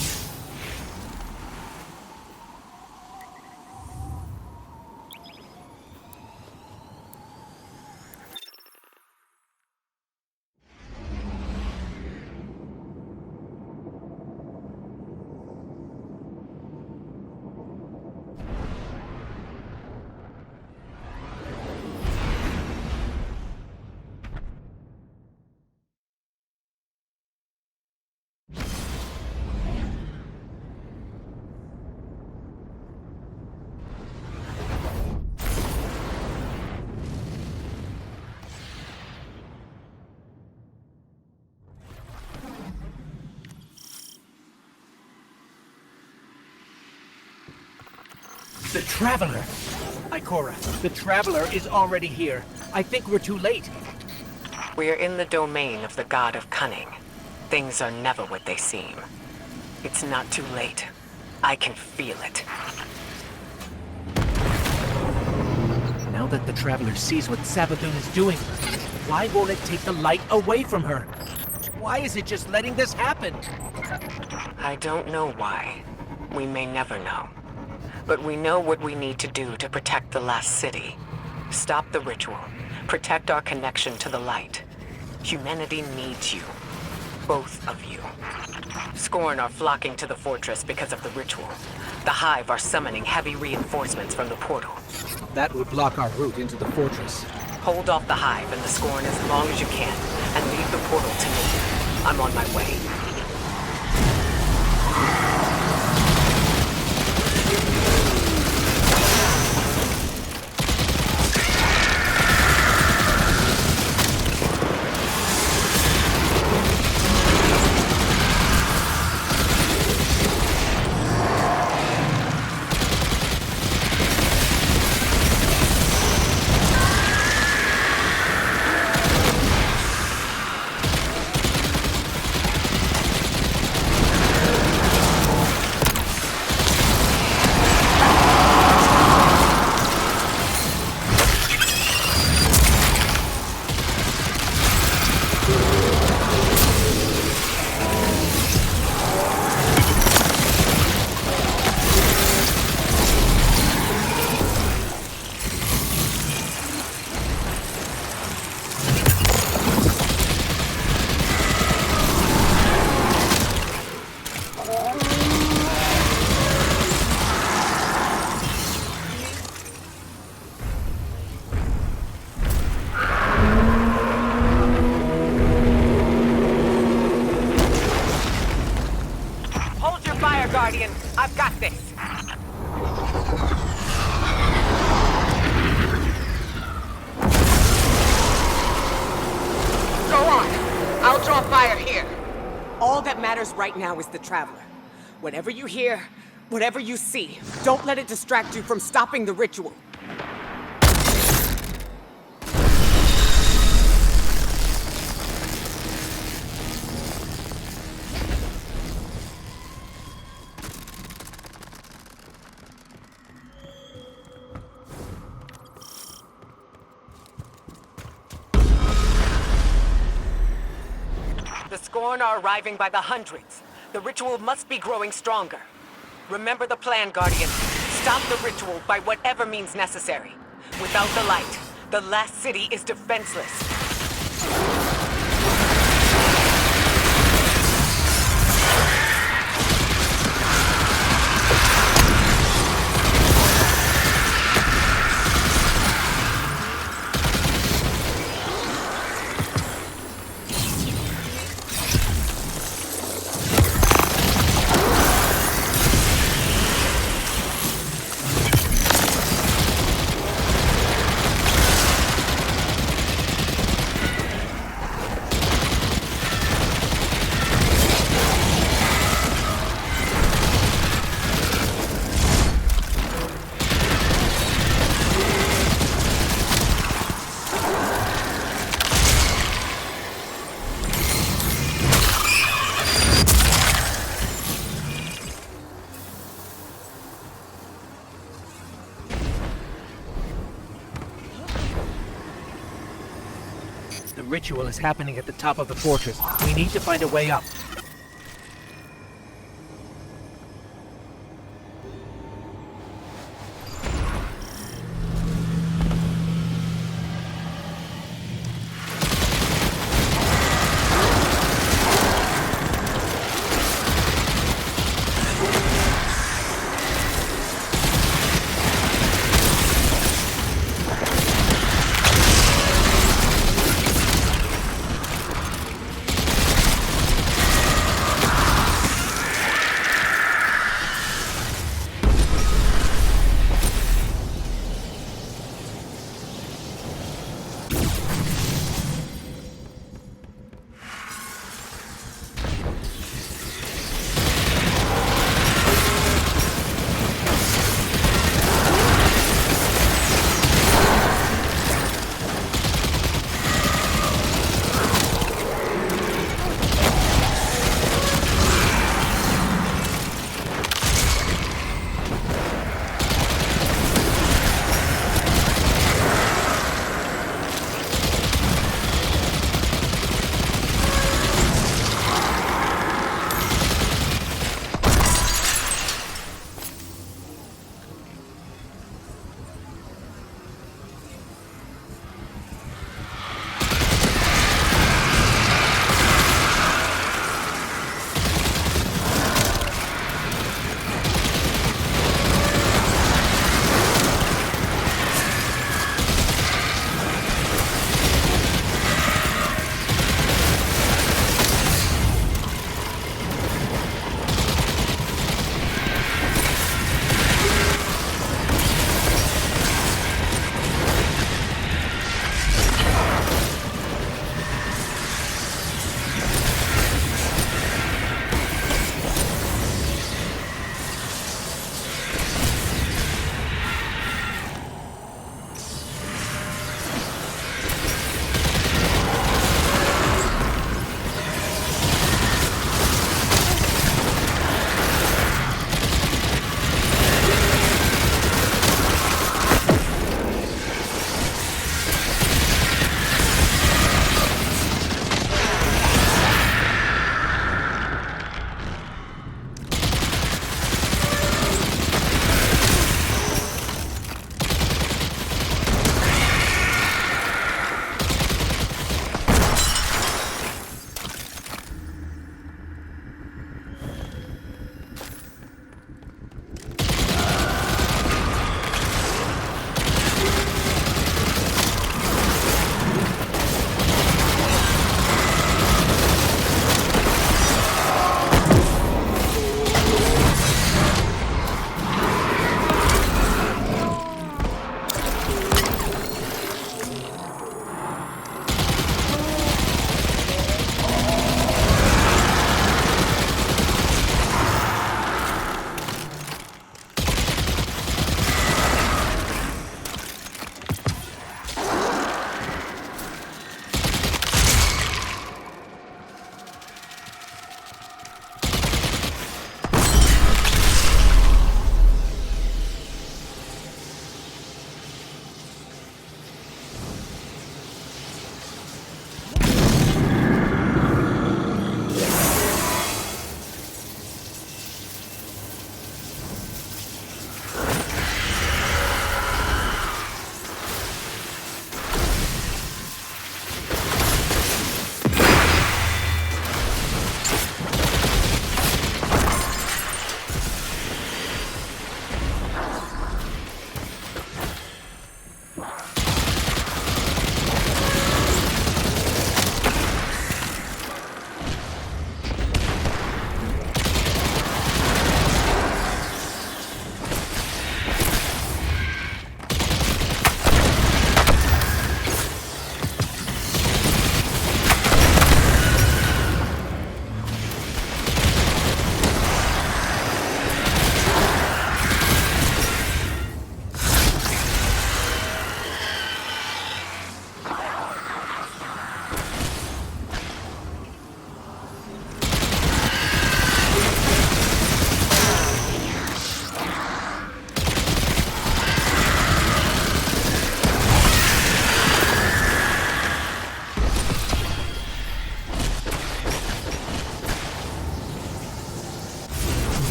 The Traveler! Ikora, the Traveler is already here. I think we're too late. We are in the domain of the God of Cunning. Things are never what they seem. It's not too late. I can feel it. Now that the Traveler sees what Savathun is doing, why won't it take the light away from her? Why is it just letting this happen? I don't know why. We may never know. But we know what we need to do to protect the last city. Stop the ritual. Protect our connection to the light. Humanity needs you. Both of you. Scorn are flocking to the fortress because of the ritual. The Hive are summoning heavy reinforcements from the portal. That would block our route into the fortress. Hold off the Hive and the Scorn as long as you can, and leave the portal to me. I'm on my way. Guardian, I've got this. Go on. I'll draw fire here. All that matters right now is the Traveler. Whatever you hear, whatever you see, don't let it distract you from stopping the ritual. The Scorn are arriving by the hundreds. The ritual must be growing stronger. Remember the plan, Guardian. Stop the ritual by whatever means necessary. Without the light, the last city is defenseless. The ritual is happening at the top of the fortress. We need to find a way up.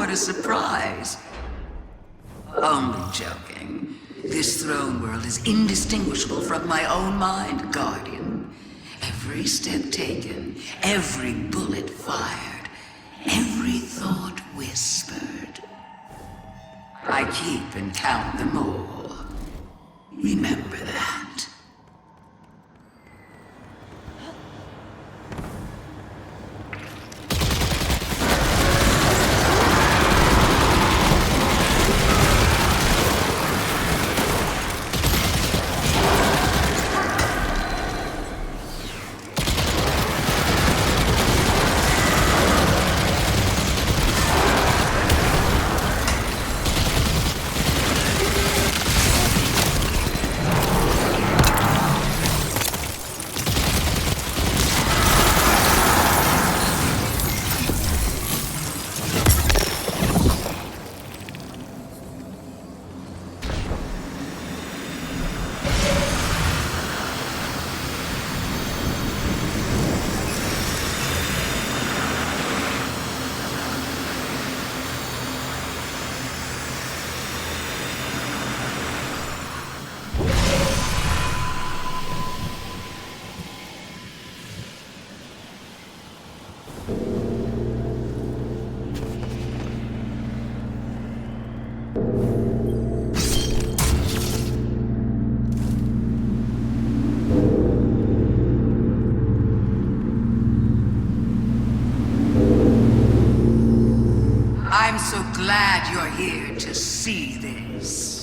what a surprise. Only joking. This throne world is indistinguishable from my own mind, Guardian. Every step taken, every bullet fired, every thought whispered. I keep and count them all. Remember that. I'm so glad you're here to see this.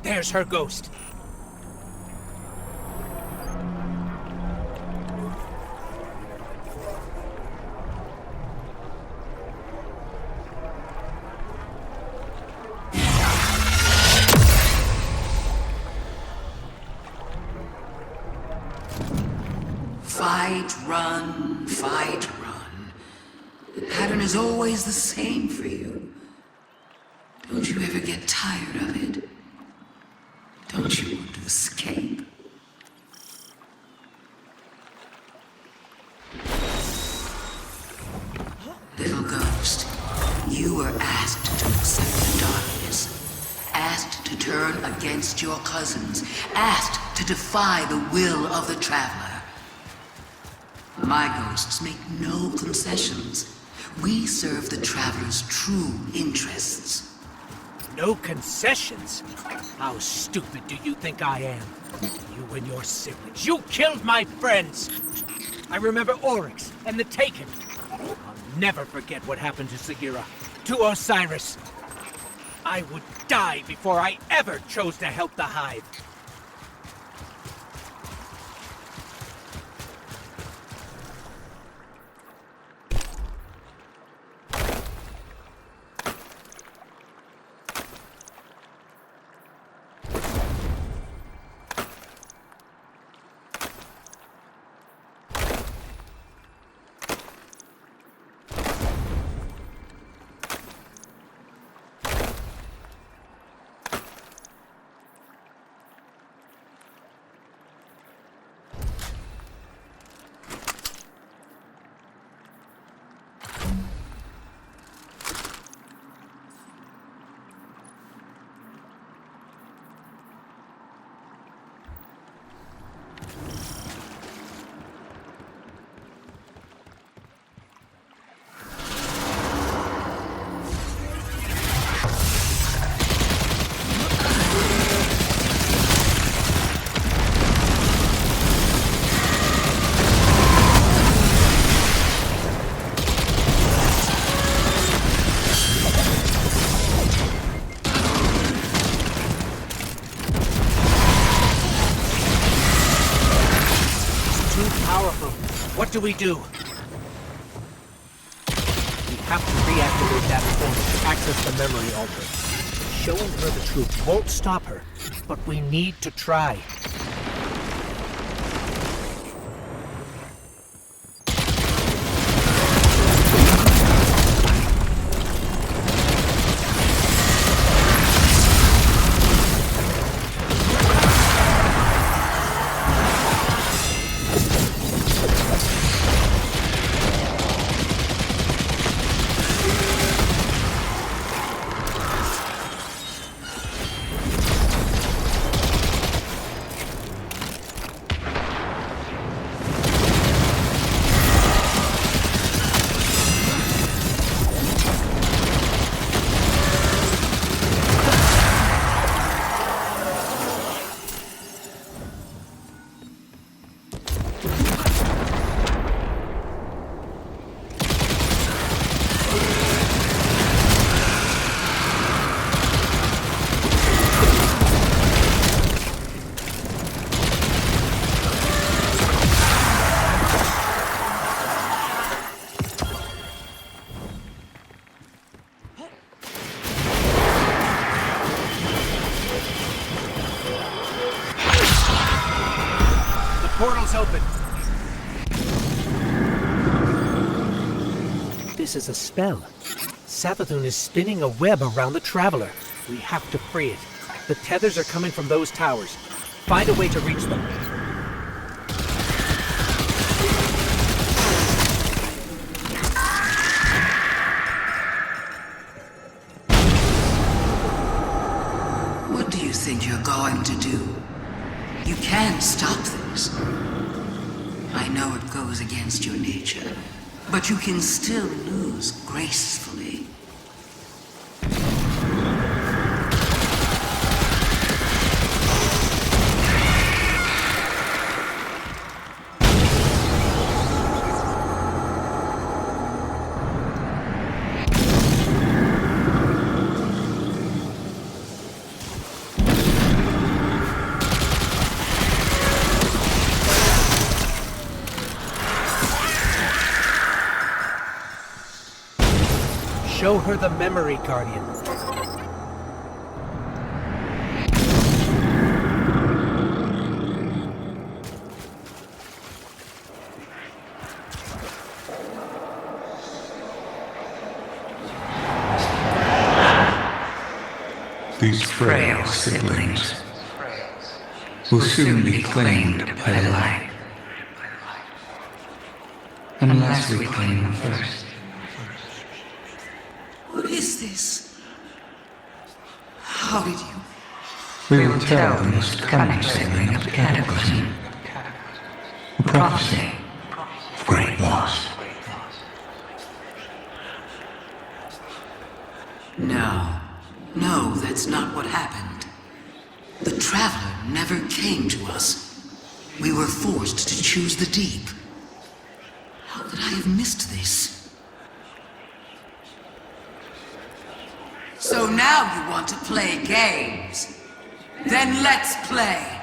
There's her ghost. Fight, run, fight, run. The pattern is always the same for you. Don't you ever get tired of it? Don't you want to escape? Little ghost, you were asked to accept the darkness. Asked to turn against your cousins. Asked to defy the will of the Traveler. My ghosts make no concessions. We serve the Traveler's true interests. No concessions? How stupid do you think I am? You and your siblings. You killed my friends! I remember Oryx and the Taken. I'll never forget what happened to Sagira, to Osiris. I would die before I ever chose to help the Hive. What do we do? We have to reactivate that phone to access the memory altar. Showing her the truth won't stop her, but we need to try. Portal's open. This is a spell. Savathun is spinning a web around the Traveler. We have to free it. The tethers are coming from those towers. Find a way to reach them. What do you think you're going to do? You can't stop this. I know it goes against your nature, but you can still lose gracefully. Show her the memory, Guardian. These frail siblings will soon be claimed by the light. Unless we claim them first. How did you? We will tell the most cunning sibling of the Cataclysm. A prophecy of great loss. No, that's not what happened. The Traveler never came to us. We were forced to choose the deep. How could I have missed this? So now you want to play games? Then let's play!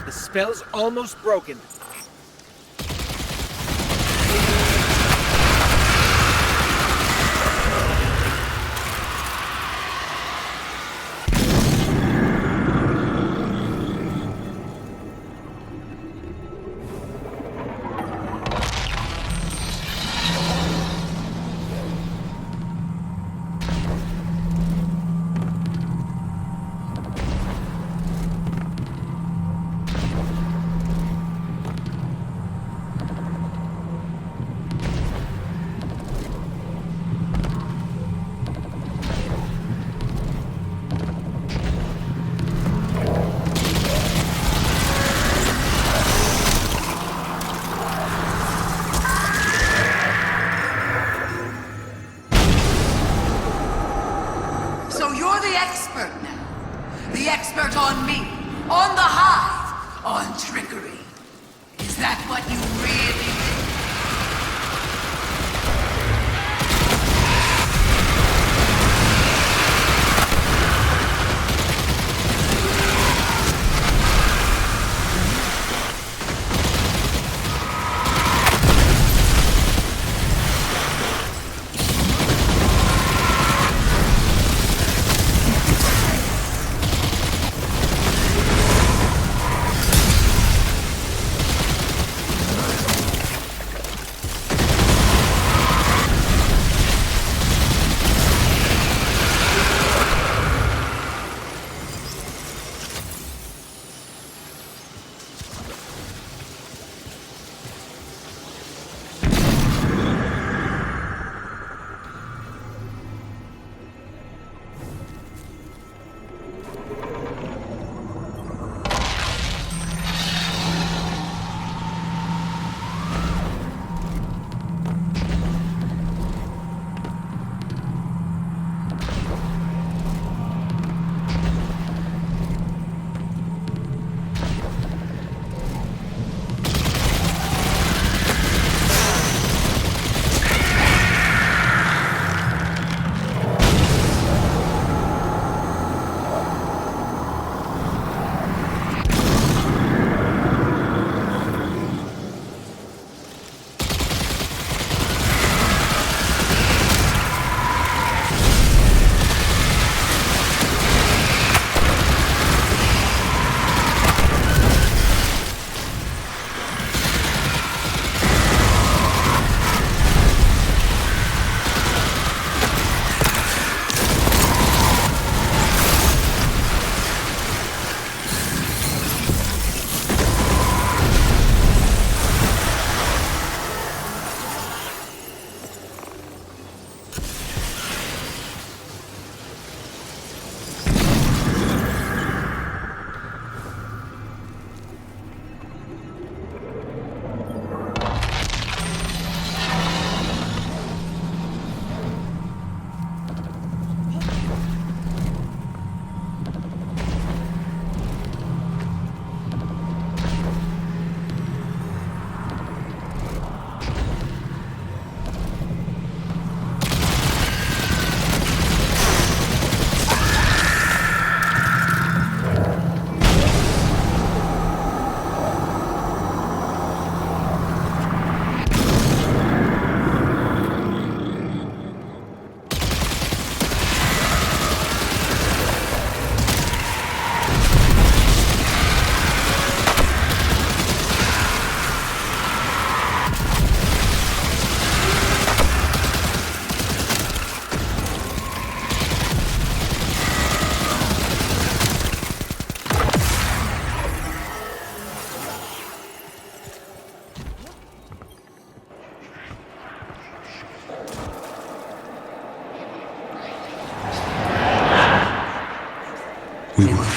Spell's almost broken. The expert on me, on the Hive, on trickery. Is that what you really think?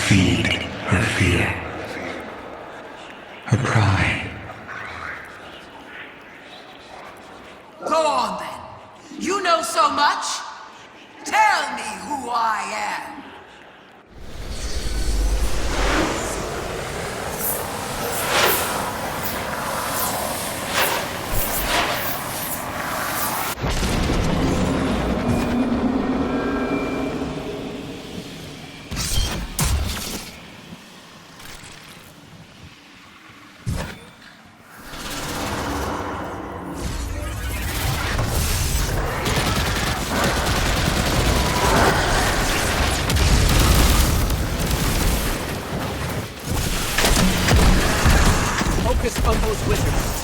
feed her fear, her pride. Go on then. You know so much. Tell me who I am. Focus on those wizards.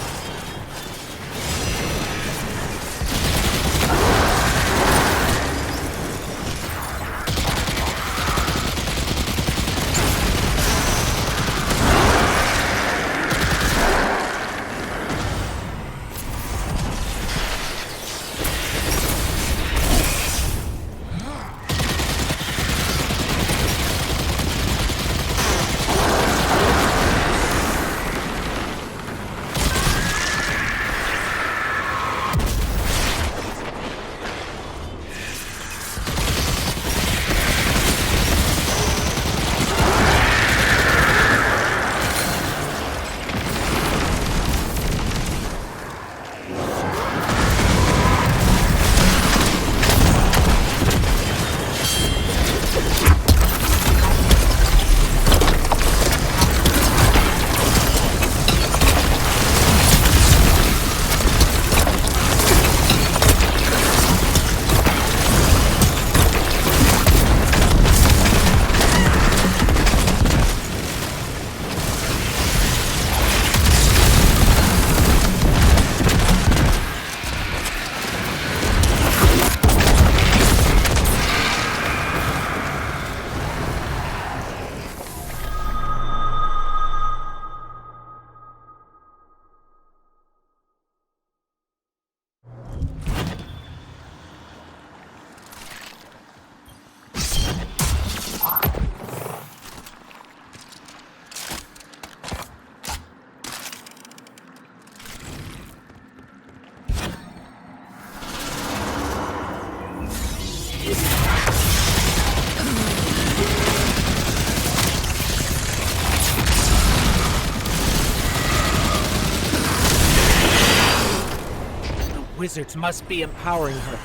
Wizards must be empowering her.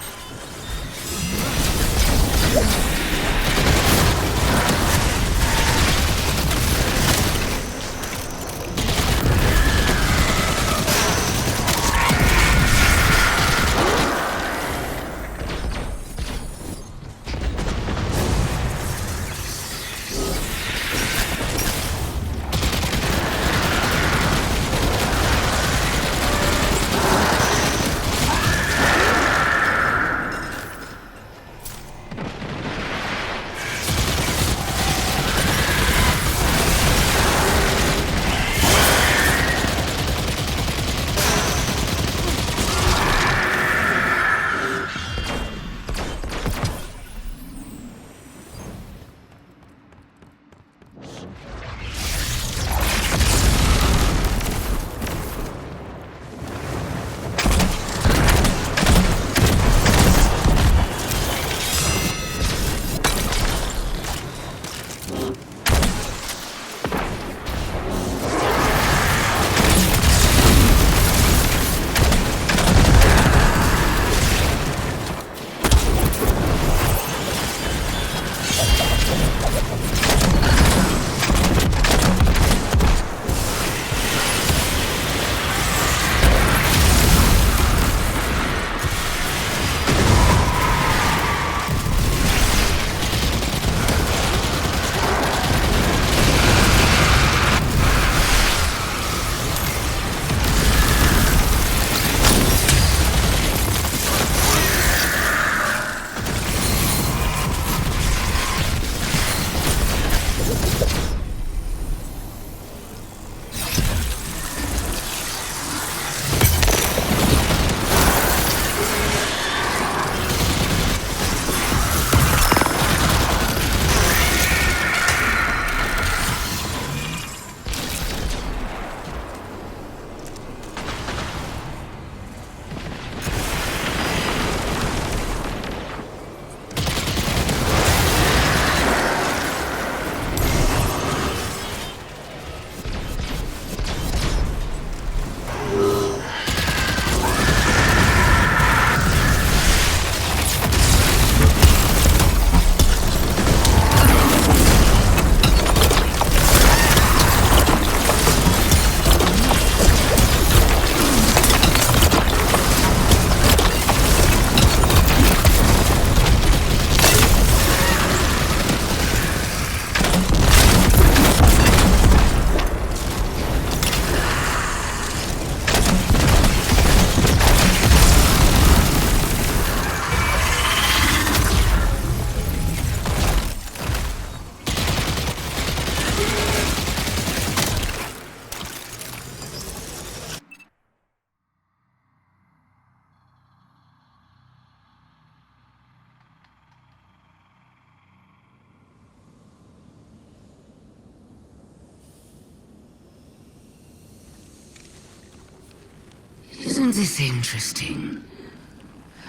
Isn't this interesting?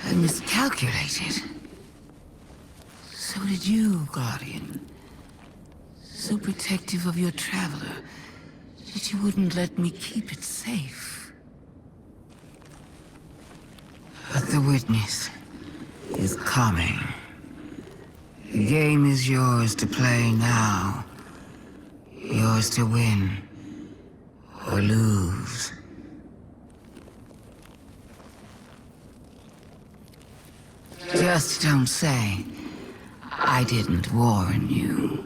I miscalculated. So did you, Guardian. So protective of your traveler that you wouldn't let me keep it safe. But the witness is coming. The game is yours to play now. Yours to win or lose. Just don't say I didn't warn you.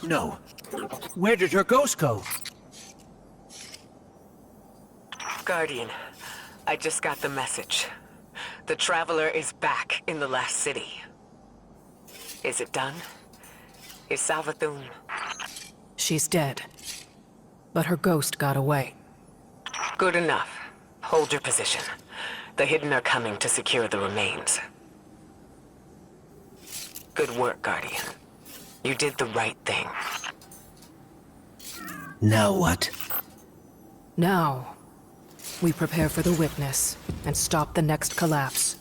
No. Where did her ghost go? Guardian, I just got the message. The Traveler is back in the last city. Is it done? Is Savathun... She's dead. But her ghost got away. Good enough. Hold your position. The Hidden are coming to secure the remains. Good work, Guardian. You did the right thing. Now what? Now, we prepare for the witness and stop the next collapse.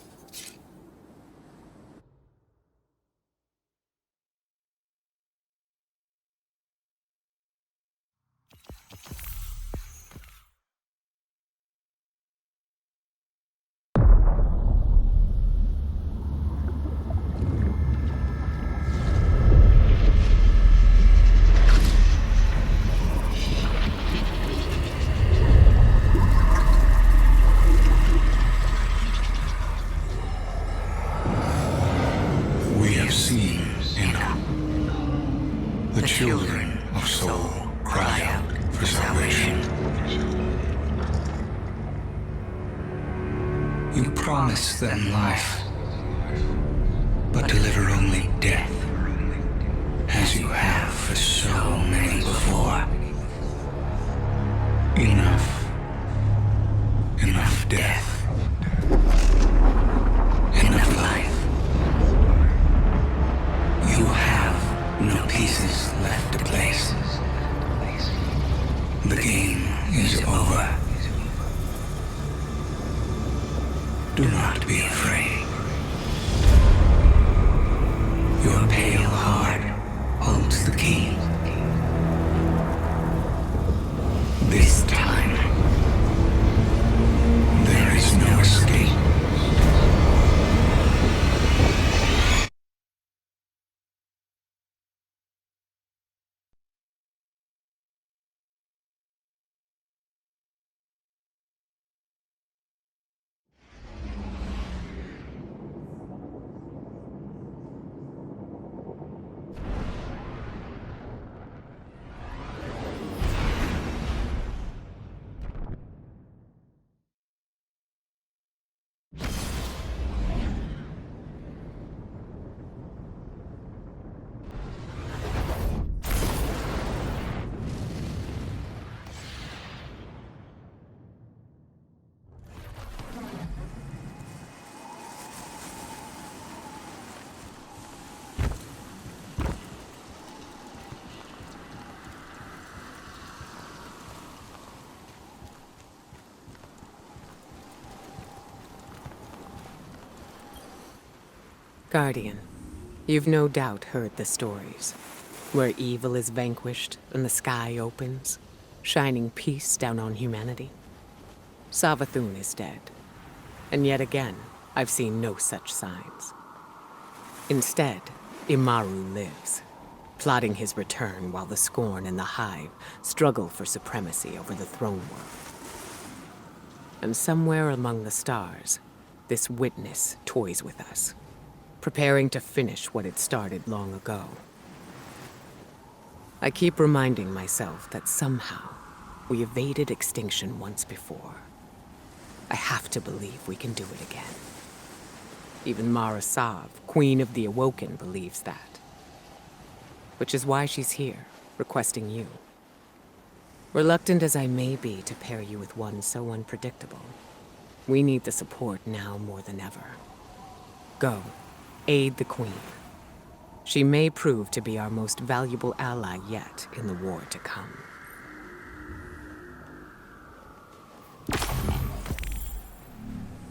The children of Soul cry out for salvation. You promise them life, but deliver only death, as you have for so many before. Enough. Enough death. Enough life. You have no pieces left to place. The game is over. Do not be afraid. Your pale heart holds the key. This time, there is no escape. Guardian, you've no doubt heard the stories, where evil is vanquished and the sky opens, shining peace down on humanity. Savathun is dead, and yet again, I've seen no such signs. Instead, Imaru lives, plotting his return while the Scorn and the Hive struggle for supremacy over the throne world. And somewhere among the stars, this witness toys with us, preparing to finish what it started long ago. I keep reminding myself that somehow we evaded extinction once before. I have to believe we can do it again. Even Mara Sav, Queen of the Awoken, believes that. Which is why she's here, requesting you. Reluctant as I may be to pair you with one so unpredictable, we need the support now more than ever. Go, aid the Queen. She may prove to be our most valuable ally yet in the war to come.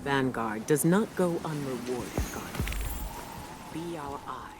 Vanguard does not go unrewarded, Guardian. Be our eye